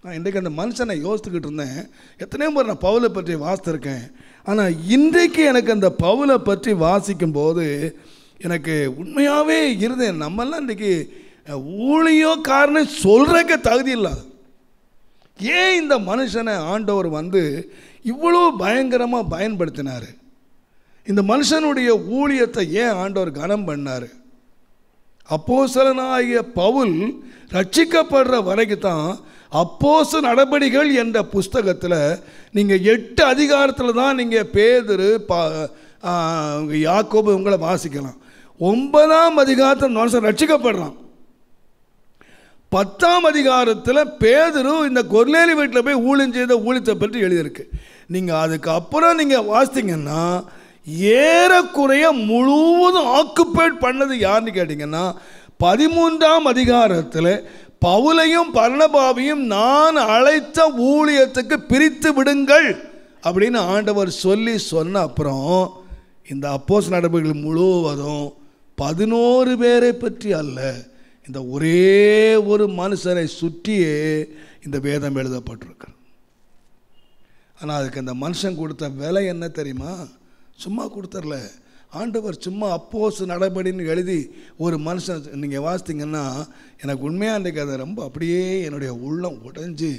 நான் இன்றைக்கு அந்த மனுஷனை யோசித்துக்கிட்டு இருந்தேன். எத்தனையோ முறை நான் பவுலை பற்றி வாசித்திருக்கேன். ஆனால் இன்றைக்கு எனக்கு அந்த பவுலை பற்றி வாசிக்கும்போது எனக்கு உண்மையாகவே இருந்தேன். நம்மெல்லாம் இன்றைக்கி ஊழியக்காரனை சொல்கிறக்க தகுதி இல்லாத, ஏன் இந்த மனுஷனை ஆண்டவர் இவ்வளோ பயங்கரமாக பயன்படுத்தினார்? இந்த மனுஷனுடைய ஊழியத்தை ஏன் ஆண்டவர் கனம் பண்ணார்? அப்போஸ்தலனாகிய பவுல் ரட்சிக்கப்படுற வரைக்கும் தான் அப்போஸ்தல நடபடிகள் என்ற புஸ்தகத்தில் நீங்கள் 8 அதிகாரத்தில் தான் நீங்கள் பேதுரு யாக்கோபு உங்களை வாசிக்கலாம். 9ஆம் அதிகாரத்தில் மனுஷன் ரட்சிக்கப்படுறான். 10ஆம் அதிகாரத்தில் பேதுரு இந்த கொர்நேலி வீட்டில் போய் ஊழியம் செய்த ஊழியத்தை பற்றி எழுதியிருக்கு. நீங்கள் அதுக்கப்புறம் நீங்கள் வாசித்தீங்கன்னா ஏறக்குறைய முழுவதும் ஆக்குபேட் பண்ணது யாருன்னு கேட்டிங்கன்னா 13ஆம் அதிகாரத்தில் பவுலையும் பர்னபாவையும் நான் அழைத்த ஊழியத்துக்கு பிரித்து விடுங்கள் அப்படின்னு ஆண்டவர் சொன்ன அப்புறம் இந்த அப்போஸ்தல நடபடிகள் முழுவதும் 11 பேரை பற்றி அல்ல, இந்த ஒரே ஒரு மனுஷனை சுற்றியே இந்த வேதம் எழுதப்பட்டிருக்கு. ஆனால் அதுக்கு அந்த மனுஷன் கொடுத்த விலை என்ன தெரியுமா? சும்மா கொடுத்தரல. ஆண்டவர் சும்மா அப்போஸ்தல நடபடின்னு எழுதி ஒரு மனுஷன் நீங்கள் வாசித்தீங்கன்னா எனக்கு உண்மையாக இன்றைக்கு அதை ரொம்ப அப்படியே என்னுடைய உள்ளம் உடைஞ்சு,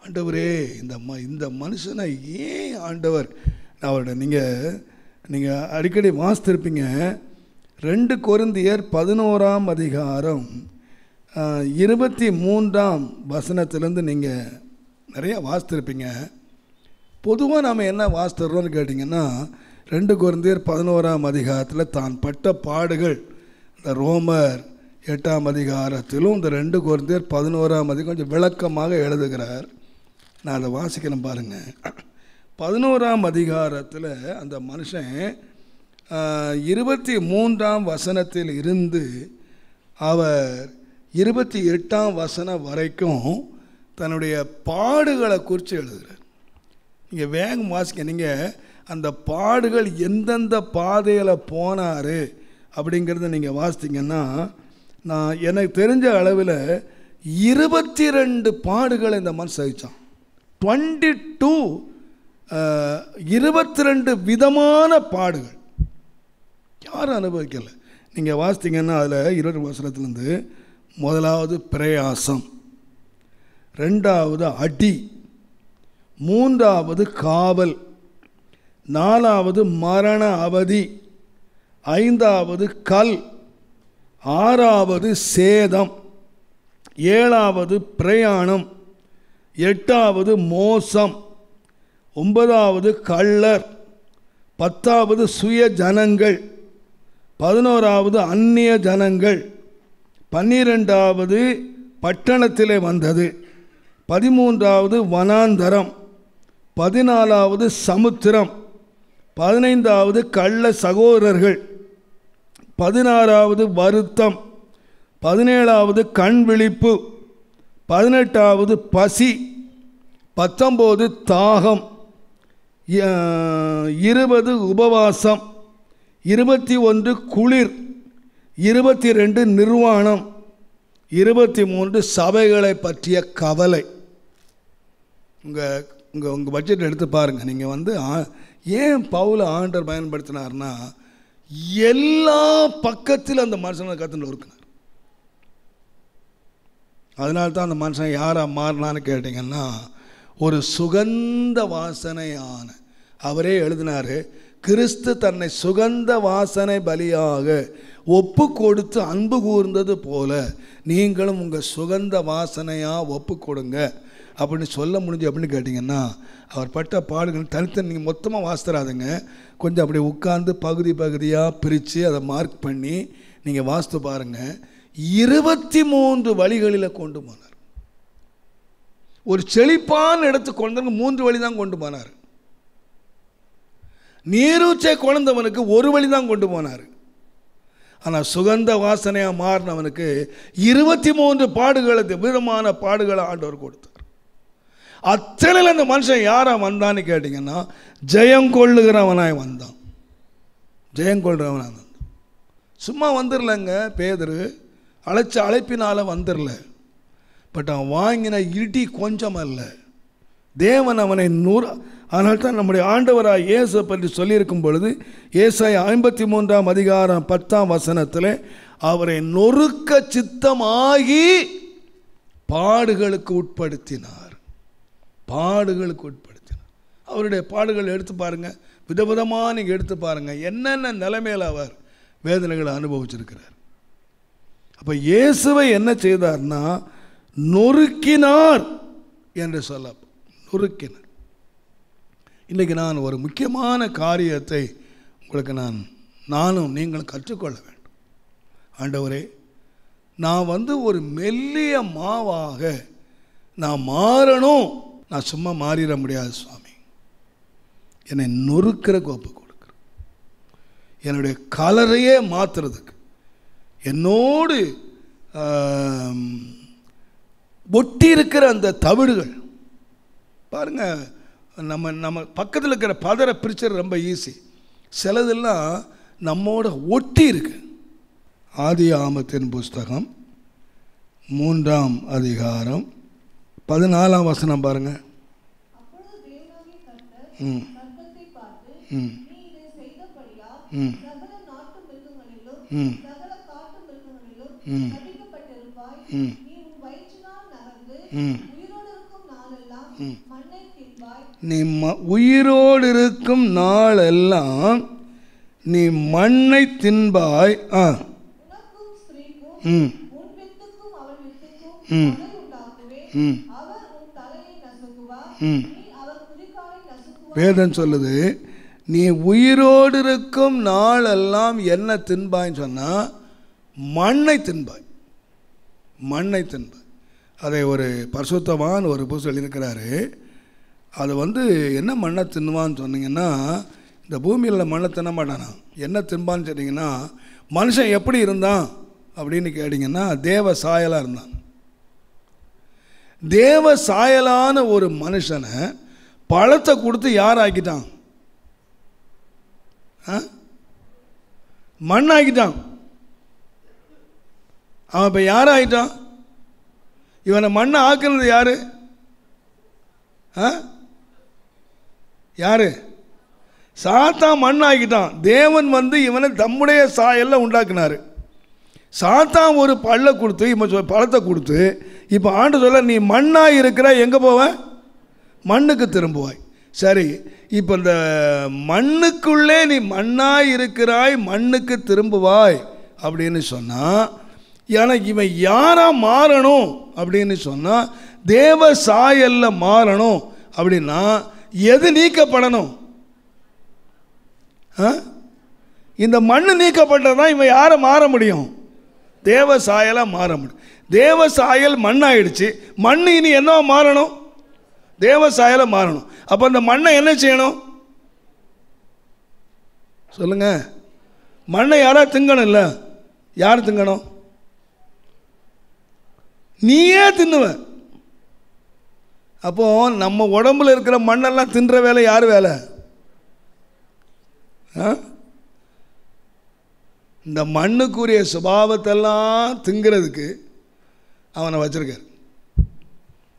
ஆண்டவரே இந்த மனுஷனை ஏன் ஆண்டவர் அவருடைய நீங்கள் அடிக்கடி வாசித்திருப்பீங்க. 2 கொரிந்தியர் 11ஆம் அதிகாரம் 23ஆம் வசனத்திலேருந்து நீங்கள் நிறையா வாசித்திருப்பீங்க. பொதுவாக நாம் என்ன வாசித்துறோம்னு கேட்டிங்கன்னா 2 கொரிந்தியர் 11ஆம் அதிகாரத்தில் தான் பட்ட பாடுகள் இந்த ரோமர் 8ஆம் அதிகாரத்திலும் இந்த 2 கொரிந்தியர் 11ஆம் அதிகாரம் கொஞ்சம் விளக்கமாக எழுதுகிறார். நான் அதை வாசிக்கிறேன் பாருங்கள். 11ஆம் அதிகாரத்தில் அந்த மனுஷன் 23ஆம் வசனத்தில் இருந்து அவர் 28ஆம் வசனம் வரைக்கும் தன்னுடைய பாடுகளை குறித்து எழுதுகிறார். நீங்கள் வேகம் வாசிக்க, நீங்கள் அந்த பாடுகள் எந்தெந்த பாதையில் போனார் அப்படிங்கிறத நீங்கள் வாசித்தீங்கன்னா, நான் எனக்கு தெரிஞ்ச அளவில் 22 பாடுகளை இந்த மனுஷன் சகித்தான். 22 விதமான பாடுகள் யாரும் அனுபவிக்கலை. நீங்கள் வாசித்தீங்கன்னா அதில் 20 வசனத்துலேருந்து முதலாவது பிரயாசம், 2வது அடி, 3வது காவல், 4வது மரண அவதி, 5வது கல், 6வது சேதம், 7வது பிரயாணம், 8வது மோசம், 9வது கள்ளர், 10வது சுய ஜனங்கள், 11வது அந்நிய ஜனங்கள், 12வது பட்டணத்திலே வந்தது, 13வது வனாந்தரம், 14வது சமுத்திரம், 15வது கள்ள சகோதரர்கள், 16வது வருத்தம், 17வது கண் விழிப்பு, 18வது பசி, 19 தாகம், 20 உபவாசம், 21 குளிர், 22 நிர்வாணம், 23 சபைகளை பற்றிய கவலை. உங்கள் பட்ஜெட் எடுத்து பாருங்கள். நீங்கள் ஏன் பவுல ஆண்டவர் பயன்படுத்தினார்னா, எல்லா பக்கத்திலும் அந்த மனுஷனை கற்றுன்னு இருக்கிறார். அதனால தான் அந்த மனுஷன் யாராக மாறினான்னு கேட்டிங்கன்னா, ஒரு சுகந்த வாசனையான, அவரே எழுதினார், கிறிஸ்து தன்னை சுகந்த வாசனை பலியாக ஒப்பு கொடுத்து அன்பு கூர்ந்தது போல நீங்களும் உங்கள் சுகந்த வாசனையாக ஒப்பு கொடுங்க அப்படின்னு சொல்ல முடிஞ்சு. அப்படின்னு கேட்டிங்கன்னா, அவர் பட்ட பாடுகள் தனித்தனி நீங்கள் மொத்தமாக வாசித்தராதுங்க. கொஞ்சம் அப்படி உட்கார்ந்து பகுதி பகுதியாக பிரித்து அதை மார்க் பண்ணி நீங்கள் வாசித்து பாருங்கள். 23 வழிகளில் கொண்டு போனார். ஒரு செழிப்பான இடத்துக்கு கொண்டவங்க 3 வழி தான் கொண்டு போனார். நீரூச்சை குழந்தவனுக்கு 1 வழி தான் கொண்டு போனார். ஆனால் சுகந்த வாசனையாக மாறினவனுக்கு 23 பாடுகளை, விதமான பாடுகளை ஆண்டவர் கொடுத்தார். அத்தனையில் அந்த மனுஷன் யாராக வந்தான்னு கேட்டிங்கன்னா, ஜெயங்கொள்ளுகிறவனாய் வந்தான். ஜெயங்கொள்கிறவனாக வந்தான். சும்மா வந்துடலங்க. பேதுரு அழைப்பினால் வந்துடல. பட் அவன் வாங்கின இடி கொஞ்சம் அல்ல. தேவன் அவனை அதனால தான் நம்முடைய ஆண்டவராக இயேசு பற்றி சொல்லியிருக்கும் பொழுது, ஏசாயா 53ஆம் அதிகாரம் 10ஆம் வசனத்தில் அவரை நொறுக்க சித்தமாகி பாடுகளுக்கு உட்படுத்தினார். பாடுகளுக்கு உட்படுத்தினார். அவருடைய பாடுகள் எடுத்து பாருங்கள், விதவிதமாக நீங்கள் எடுத்து பாருங்கள், என்னென்ன நிலைமையில் அவர் வேதனைகளை அனுபவிச்சிருக்கிறார். அப்போ இயேசுவை என்ன செய்தார்னா, நொறுக்கினார் என்று சொல்ல, நொறுக்கினார். இன்றைக்கி நான் ஒரு முக்கியமான காரியத்தை உங்களுக்கு நானும் நீங்களும் கற்றுக்கொள்ள வேண்டும். ஆண்டவரே, நான் ஒரு மெல்லிய மாவாக நான் மாறணும். நான் சும்மா மாறிட முடியாது சுவாமி. என்னை நொறுக்கிற கோப்பு கொடுக்குறேன். என்னுடைய கலரையே மாற்றுறதுக்கு என்னோடு ஒட்டி இருக்கிற அந்த தவிடுகள் பாருங்கள். நம்ம பக்கத்தில் இருக்கிற பதரை பிரிச்சது ரொம்ப ஈஸி. சிலதெல்லாம் நம்மோட ஒட்டி இருக்கு. ஆதியாகமத்தின் புஸ்தகம் 3ஆம் அதிகாரம் 14ஆம் வசனம் பாருங்க. நீ உயிரோடு இருக்கும் நாளெல்லாம் நீ மண்ணை தின்பாய். வேதம் சொல்லுது, நீ உயிரோடு இருக்கும் நாளெல்லாம் என்ன தின்பாய்ன்னு சொன்னா மண்ணை தின்பாய். மண்ணை தின்பாய். அதை ஒரு பரிசுத்தவான் ஒரு புஸ்தகம் எழுதியிருக்கிறாரு. அது என்ன மண்ணை தின்னுவான்னு சொன்னீங்கன்னா, இந்த பூமியில் மண்ணை தின்ன மாட்டானா. என்ன தின்பான்னு சொன்னீங்கன்னா, மனுஷன் எப்படி இருந்தான் அப்படின்னு கேட்டிங்கன்னா, தேவ சாயலாக இருந்தான். தேவ சாயலான ஒரு மனுஷனை பழத்தை கொடுத்து யார் ஆக்கிட்டான்? மண் ஆக்கிட்டான். அவன் இப்போ யார் ஆகிட்டான்? இவனை மண்ணை ஆக்குனது யாரு? யாரு? சாத்தான் மண் ஆக்கிட்டான். தேவன் இவனை தம்முடைய சாயல்ல உண்டாக்குனாரு. சாத்தான் ஒரு பழத்தை கொடுத்து, இவன் பழத்தை கொடுத்து, இப்போ ஆண்டு சொல்ல, நீ மண்ணாக இருக்கிற, எங்கே போவ? மண்ணுக்கு திரும்புவாய். சரி, இப்போ இந்த மண்ணுக்குள்ளே நீ மண்ணாய் இருக்கிறாய், மண்ணுக்கு திரும்புவாய் அப்படின்னு சொன்னால், ஏன்னா இவன் யாரா மாறணும் அப்படின்னு சொன்னால் தேவ சாயல்ல மாறணும் அப்படின்னா எது நீக்கப்படணும்? இந்த மண்ணு நீக்கப்பட்டதான் இவன் யாரை மாற முடியும்? தேவ சாயலாக மாற முடியும். தேவ சாயல் மண்ணாயிடுச்சு. மண் இனி என்ன மாறணும்? தேவ சாயலாக மாறணும். அப்போ அந்த மண்ணை என்ன செய்யணும் சொல்லுங்க? மண்ணை யாரா திங்கணும்? இல்லை, யார் திங்கணும்? நீயே தின்னுவ. அப்போ நம்ம உடம்புல இருக்கிற மண்ணெல்லாம் தின்ற வேலை யார் வேலை? இந்த மண்ணுக்குரிய சுபாவத்தெல்லாம் திங்கிறதுக்கு அவனை வச்சிருக்கார்.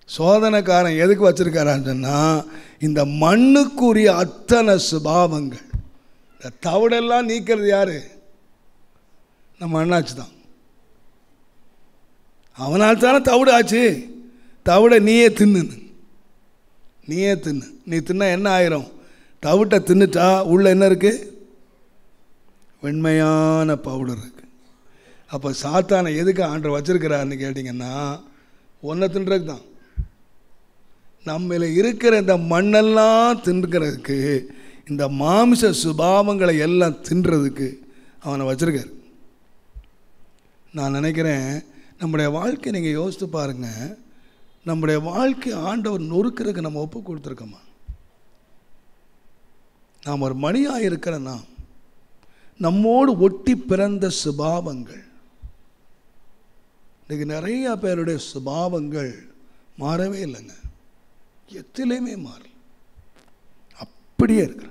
சோதனைக்காரன் எதுக்கு வச்சிருக்காரான்னு சொன்னால், இந்த மண்ணுக்குரிய அத்தனை சுபாவங்கள், இந்த தவிடெல்லாம் நீக்கிறது யாரு? நம்ம அண்ணாச்சு தான். அவனால் தானே தவிடு ஆச்சு. தவிடை நீயே தின்னு, நீயே தின்னு. நீ தின்னா என்ன ஆயிரும்? தவிட்டை தின்னுட்டா உள்ள என்ன இருக்குது? வெண்மையான பவுடர் இருக்குது. அப்போ சாத்தானை எதுக்கு ஆண்டவர் வச்சிருக்கிறாருன்னு கேட்டிங்கன்னா, ஒன்றை தின்றதுக்கு தான். நம்மள இருக்கிற இந்த மண்ணெல்லாம் தின்னுக்கிறதுக்கு, இந்த மாமிச சுபாவங்களை எல்லாம் தின்றதுக்கு அவனை வச்சிருக்காரு. நான் நினைக்கிறேன், நம்முடைய வாழ்க்கை நீங்கள் யோசித்து பாருங்கள். நம்முடைய வாழ்க்கை ஆண்டவர் நொறுக்கிறதுக்கு நம்ம ஒப்பு கொடுத்துருக்கோமா? நாம் ஒரு மணியாக இருக்கிற நம்மோடு ஒட்டி பிறந்த சுபாவங்கள், இன்றைக்கி நிறைய பேருடைய சுபாவங்கள் மாறவே இல்லைங்க. எத்திலையுமே மாறல, அப்படியே இருக்கிற.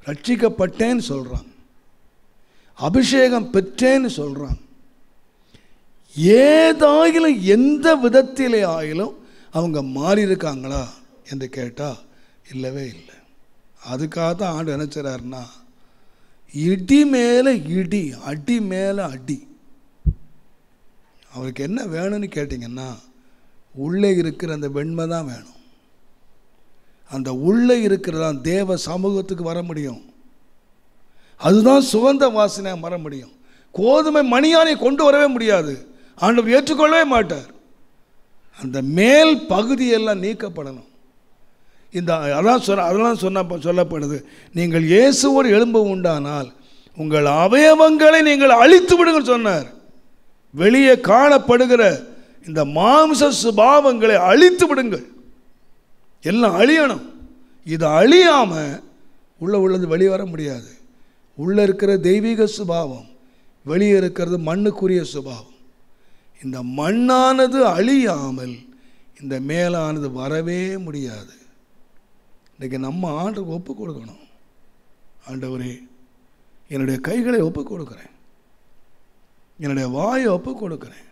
ரட்சிக்கப்பட்டேன்னு சொல்கிறான், அபிஷேகம் பெற்றேன்னு சொல்கிறான். ஏதாயிலும் எந்த விதத்திலே ஆயிலும் அவங்க மாறி இருக்காங்களா என்று கேட்டால் இல்லவே இல்லை. அதுக்காக தான் ஆண்டு என்ன செய்றாருன்னா, இடி மேலே இடி, அடி மேலே அடி. அவருக்கு என்ன வேணும்னு கேட்டிங்கன்னா, உள்ளே இருக்கிற அந்த வெண்மை தான் வேணும். அந்த உள்ளே இருக்கிறதான் தேவ சமூகத்துக்கு வர முடியும். அதுதான் சுகந்த வாசனையாக வர முடியும். கோதுமை மணியானை கொண்டு வரவே முடியாது, ஆண்டவர் ஏற்றுக்கொள்ளவே மாட்டார். அந்த மேல் பகுதியெல்லாம் நீக்கப்படணும். அதெல்லாம் சொல்லப்படுது, நீங்கள் இயேசுவோடு எழும்ப உண்டானால் உங்கள் அவயவங்களை நீங்கள் அழித்து விடுங்கள் சொன்னார். வெளியே காணப்படுகிற இந்த மாம்ச சுபாவங்களை அழித்து விடுங்கள், எல்லாம் அழியணும். இது அழியாமல் உள்ளது வெளியே வர முடியாது. உள்ளே இருக்கிற தெய்வீக சுபாவம், வெளியே இருக்கிறது மண்ணுக்குரிய சுபாவம். இந்த மண்ணானது அழியாமல் இந்த மேலானது வரவே முடியாது. இன்றைக்கி நம்ம ஆண்டவருக்கு ஒப்பு கொடுக்கணும். ஆண்டவரே, என்னுடைய கைகளை ஒப்பு கொடுக்குறேன், என்னுடைய வாயை ஒப்பு கொடுக்குறேன்,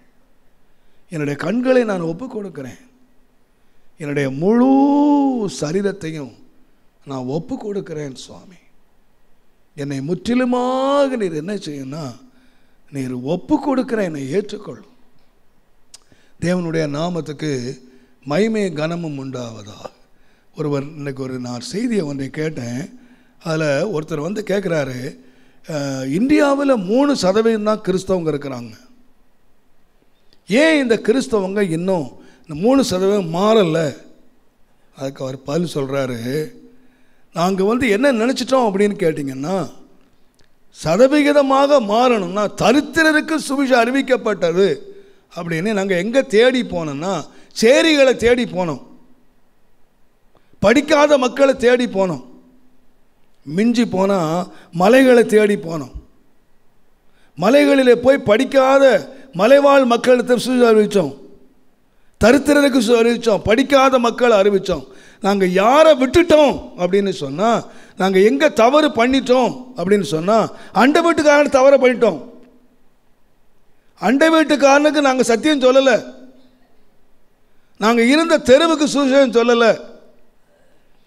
என்னுடைய கண்களை நான் ஒப்பு கொடுக்குறேன், என்னுடைய முழு சரீரத்தையும் நான் ஒப்பு கொடுக்குறேன். சுவாமி, என்னை முற்றிலுமாக நீர் என்ன செய்யணும்னா, நீர் ஒப்பு கொடுக்குற என்னை ஏற்றுக்கொள்ளும். தேவனுடைய நாமத்துக்கு மகிமை கனமும் உண்டாவதாக. ஒருவர் இன்றைக்கு நான் செய்தியை ஒன்றை கேட்டேன். அதில் ஒருத்தர் வந்து கேட்குறாரு, இந்தியாவில் 3% தான் கிறிஸ்தவங்க இருக்கிறாங்க, ஏன் இந்த கிறிஸ்தவங்க இன்னும் இந்த 3% மாறலை? அதுக்கு அவர் பதில் சொல்கிறாரு, நாங்கள் என்ன நினச்சிட்டோம் அப்படின்னு கேட்டிங்கன்னா, சதவிகிதமாக மாறணும்னா தரித்திரருக்கு சுவிசேஷம் அறிவிக்கப்பட்டது அப்படின்னு நாங்கள் எங்கே தேடி போனோம்னா, சேரிகளை தேடி போனோம், படிக்காத மக்களை தேடி போனோம், மிஞ்சி போனால் மலைகளை தேடி போனோம். மலைகளிலே போய் படிக்காத மலைவாழ் மக்களுக்கு சுவிசேஷம் அறிவித்தோம், தரித்திரருக்கு அறிவித்தோம், படிக்காத மக்களை அறிவித்தோம். நாங்கள் யாரை விட்டுட்டோம் அப்படின்னு சொன்னால், நாங்கள் எங்கே தவறு பண்ணிட்டோம் அப்படின்னு சொன்னால், அண்டை வீட்டுக்காரன் தவறை பண்ணிட்டோம். அண்டை வீட்டுக்காரனுக்கு நாங்கள் சத்தியம் சொல்லலை, நாங்கள் இருந்த தெருவுக்கு சுவிசேஷம் சொல்லலை,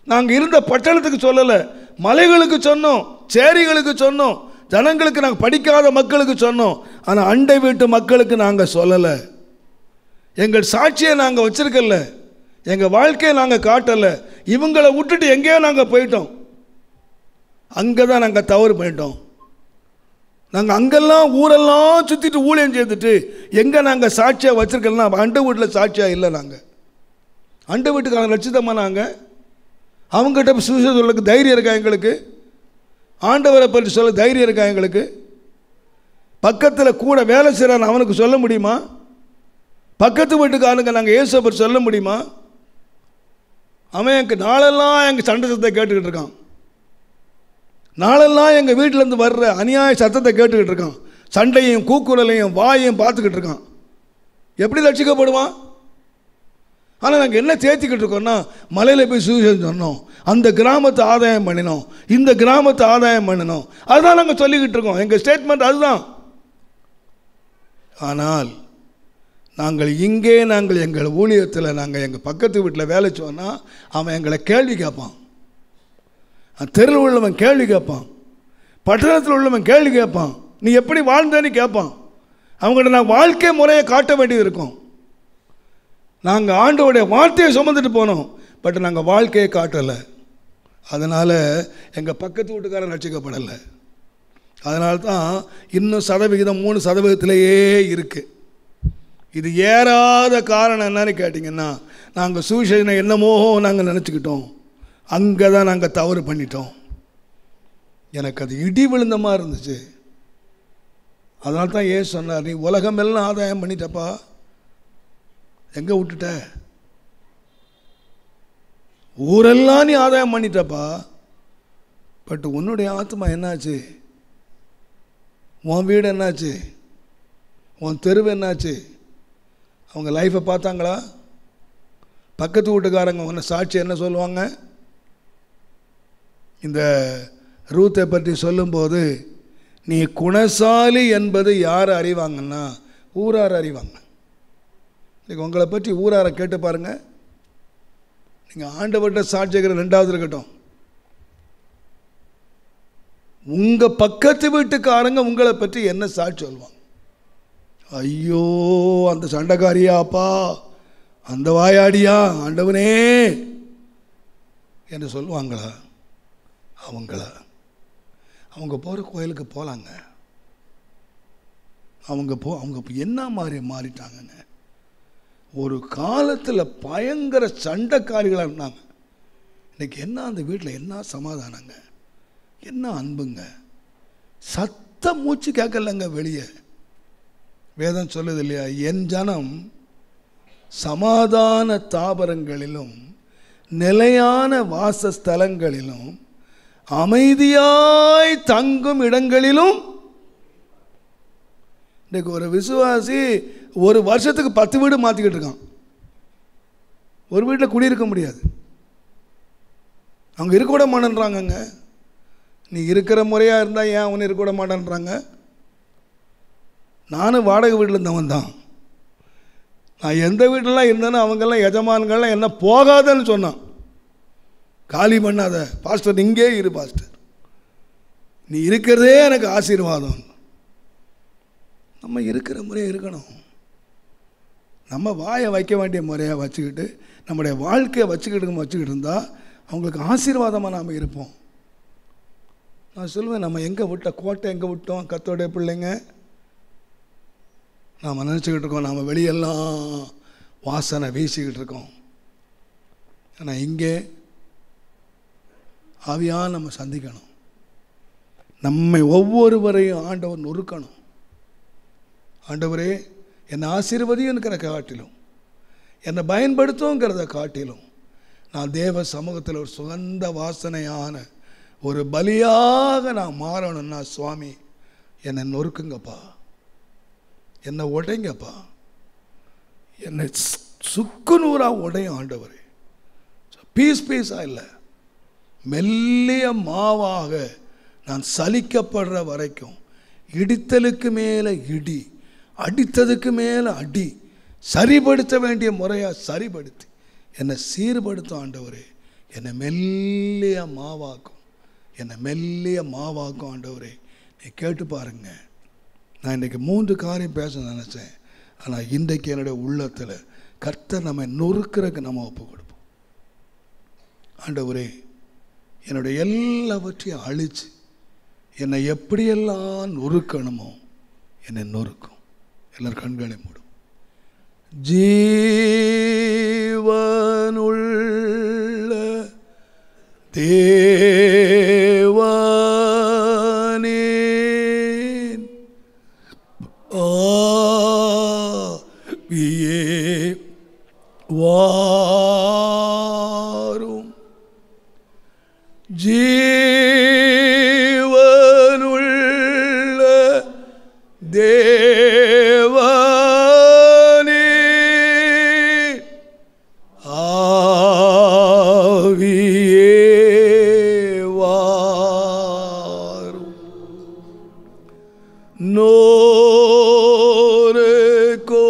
நாங்கள் இருந்த பட்டணத்துக்கு சொல்லலை, மலைகளுக்கு சொன்னோம், சேரிகளுக்கு சொன்னோம், ஜனங்களுக்கு நாங்கள் படிக்காத மக்களுக்கு சொன்னோம். ஆனால் அண்டை வீட்டு மக்களுக்கு நாங்கள் சொல்லலை. எங்கள் சாட்சியை நாங்கள் வச்சிருக்கல, எங்கள் வாழ்க்கையை நாங்கள் காட்டலை. இவங்களை விட்டுட்டு எங்கேயோ நாங்கள் போயிட்டோம், அங்கே தான் நாங்கள் தவறு பண்ணிட்டோம். நாங்கள் அங்கெல்லாம் ஊரெல்லாம் சுற்றிட்டு ஊழியம் செய்துட்டு எங்கே நாங்கள் சாட்சியாக வச்சுருக்கலாம்? அண்டை வீட்டில் சாட்சியாக இல்லை. நாங்கள் அண்டை வீட்டுக்கான ரட்சிதமாக நாங்கள் அவங்ககிட்ட சுவிசேஷம் சொல்ல தைரியம் இருக்கா எங்களுக்கு? ஆண்டவரை பற்றி சொல்ல தைரியம் இருக்கா எங்களுக்கு? பக்கத்தில் கூட வேலை செய்கிறான் அவனுக்கு சொல்ல முடியுமா? பக்கத்து வீட்டுக்காரனுங்க நாங்கள் இயேசுவை பற்றி சொல்ல முடியுமா? அவன் எனக்கு நாளெல்லாம் எங்கள் சண்டை சத்தத்தை கேட்டுக்கிட்டு இருக்கான். நாளெல்லாம் எங்கள் வீட்டிலேருந்து வர்ற அநியாய சத்தத்தை கேட்டுக்கிட்டு இருக்கான். சண்டையும் கூக்குரலையும் வாயையும் பார்த்துக்கிட்டு இருக்கான். எப்படி ரட்சிக்கப்படுவான்? ஆனால் நாங்கள் என்ன தேர்த்திக்கிட்டு இருக்கோம்னா, மலையில் போய் சுவிசேஷம் சொன்னோம், அந்த கிராமத்தை ஆதாயம் பண்ணினோம், இந்த கிராமத்தை ஆதாயம் பண்ணினோம், அதுதான் நாங்கள் சொல்லிக்கிட்டு இருக்கோம். எங்கள் ஸ்டேட்மெண்ட் அதுதான். ஆனால் நாங்கள் இங்கே எங்கள் ஊழியத்தில் நாங்கள் எங்கள் பக்கத்து வீட்டில் வேலை சொன்னால் அவன் எங்களை கேள்வி கேட்பான். தெருவில் உள்ளவன் கேள்வி கேட்பான், பட்டணத்தில் உள்ளவன் கேள்வி கேட்பான், நீ எப்படி வாழ்ந்தேன்னு கேட்பான். அவங்கள்ட்ட நான் வாழ்க்கை முறையை காட்ட வேண்டியது இருக்கும். நாங்கள் ஆண்டவருடைய வார்த்தையை சுமந்துட்டு போனோம், பட் நாங்கள் வாழ்க்கையை காட்டலை. அதனால் எங்கள் பக்கத்து வீட்டுக்காரன் ரட்சிக்கப்படலை. அதனால தான் இன்னும் சதவிகிதம் 3% இருக்குது. இது ஏறாத காரணம் என்னன்னு கேட்டிங்கன்னா, நாங்கள் சுவிசேஷனை என்னமோ நாங்கள் நினச்சிக்கிட்டோம், அங்கே தான் நாங்கள் தவறு பண்ணிட்டோம். எனக்கு அது இடி விழுந்த மாதிரி இருந்துச்சு. அதனால தான் ஏன் சொன்னார், நீ உலகமெல்லாம் ஆதாயம் பண்ணிட்டப்பா, எங்கே விட்டுட்ட? ஊரெல்லாம் நீ ஆதாயம் பண்ணிட்டப்பா, பட் உன்னுடைய ஆத்மா என்னாச்சு? உன் வீடு என்னாச்சு? உன் தெருவு என்னாச்சு? அவங்க லைஃப்பை பார்த்தாங்களா? பக்கத்து வீட்டுக்காரங்க உன்னை சாட்சி என்ன சொல்லுவாங்க? இந்த ரூத்தை பற்றி சொல்லும்போது, நீ குணசாலி என்பது யார் அறிவாங்கன்னா ஊரார் அறிவாங்க. இன்றைக்கி உங்களை பற்றி ஊராரை கேட்டு பாருங்கள். நீங்கள் ஆண்டவர்கிட்ட சாட்சிக்கிற 2வது இருக்கட்டும், உங்கள் பக்கத்து வீட்டுக்காரங்க உங்களை பற்றி என்ன சாட்சி சொல்லுவாங்க? ஐயோ அந்த சண்டைக்காரியாப்பா, அந்த வாயாடியா, ஆண்டவனே என்று சொல்லுவாங்களா? அவங்க போகிற கோயிலுக்கு போகலாங்க. அவங்க என்ன மாதிரி மாறிட்டாங்கன்னு. ஒரு காலத்தில் பயங்கர சண்டைக்காரிகளாக இருந்தாங்க. இன்றைக்கி என்ன அந்த வீட்டில் என்ன சமாதானங்க, என்ன அன்புங்க, சத்த மூச்சு கேட்கலங்க வெளியே. வேதம் சொல்லுது இல்லையா, என் ஜனம் சமாதான தாபரங்களிலும் நிலையான வாசஸ்தலங்களிலும் அமைதியாய் தங்கும் இடங்களிலும். இன்றைக்கு ஒரு விசுவாசி ஒரு வருஷத்துக்கு 10 வீடு மாற்றிக்கிட்டு இருக்கான். ஒரு வீட்டில் குடியிருக்க முடியாது. அவங்க இருக்கக்கூட மாட்டேன்றாங்கங்க. நீ இருக்கிற முறையாக இருந்தால் ஏன் அவனு இருக்கக்கூட மாட்டேன்றாங்க? நானும் வாடகை வீட்டில் இருந்தவன் தான். நான் எந்த வீட்டிலலாம் இருந்தேனோ அவங்கெல்லாம் எஜமான்கள்லாம் என்ன போகாதன்னு சொன்னான். காலி பண்ணாத பாஸ்டர், இங்கே இரு பாஸ்டர், நீ இருக்கிறதே எனக்கு ஆசீர்வாதம். நம்ம இருக்கிற முறையாக இருக்கணும். நம்ம வாயை வைக்க வேண்டிய முறையாக வச்சுக்கிட்டு நம்முடைய வாழ்க்கையை வச்சுக்கிட்டு இருந்தால் அவங்களுக்கு ஆசீர்வாதமாக நாம் இருப்போம். நான் சொல்லுவேன், நம்ம எங்கே விட்ட கோட்டை எங்கே விட்டோம்? கர்த்தருடைய பிள்ளைங்க நாம் நினச்சிக்கிட்டு இருக்கோம், நாம் வெளியெல்லாம் வாசனை வீசிக்கிட்டு இருக்கோம். ஆனால் இங்கே ஆவியாக நம்ம சந்திக்கணும். நம்மை ஒவ்வொருவரையும் ஆண்டவர் நொறுக்கணும். ஆண்டவரே என்னை ஆசீர்வதிங்கிற காட்டிலும், என்னை பயன்படுத்துங்கிறத காட்டிலும், நான் தேவ சமூகத்தில் ஒரு சுகந்த வாசனையான ஒரு பலியாக நான் மாறணும்னா, சுவாமி என்னை நொறுக்குங்கப்பா, என்னை உடைங்கப்பா, என்னை சுக்கு நூறாக உடையும் ஆண்டவரே. பீஸாக இல்லை, மெல்லிய மாவாக நான் சலிக்கப்படுற வரைக்கும் இடித்தலுக்கு மேலே இடி, அடித்ததுக்கு மேலே அடி, சரிபடுத்த வேண்டிய முறையாக சரிபடுத்தி என்னை சீர்படுத்தும் ஆண்டவரே. என்னை மெல்லிய மாவாக்கும் ஆண்டவரே. நீ கேட்டு பாருங்க. நான் இன்றைக்கி 3 காரியம் பேச நினச்சேன். ஆனால் இன்றைக்கு என்னுடைய உள்ளத்தில் கர்த்தர் நம்மை நொறுக்கிறதுக்கு நம்ம ஒப்பு கொடுப்போம். ஆண்டவரே என்னுடைய எல்லாவற்றையும் அழித்து என்னை எப்படியெல்லாம் நொறுக்கணுமோ என்னை நொறுக்கும். எல்லாரும் கண்களை மூடும். ஜீவனுள்ள தேவனே ஆவியே வாரும். ஜீவனுள்ள தேவனே ஆவியே வாரும். நோருக்கோ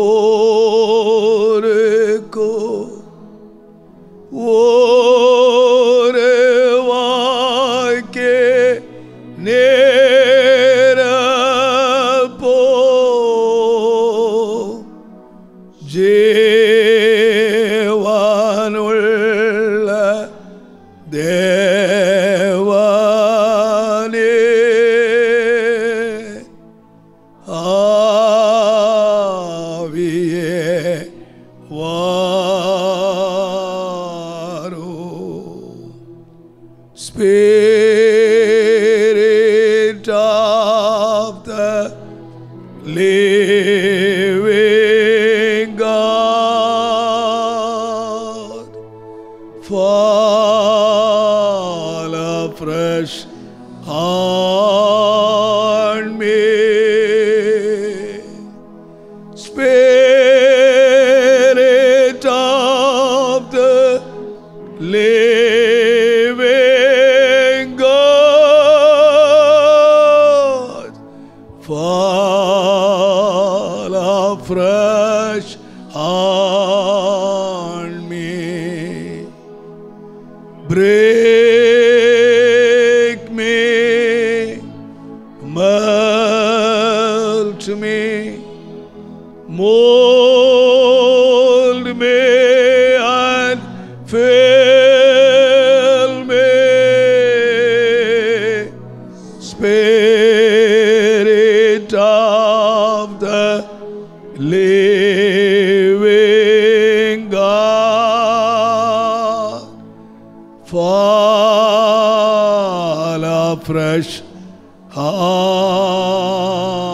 ஓருக்கோ ஓரு வாய்க்கே நேரப்போ ஜீவனுள்ள தேவனே ஆவியே வாரும். Spirit of the living God, fall afresh on me. Spirit of the living God, fall afresh on me. Break me, melt me, mold me and fill me. Spirit of the living God, fall afresh on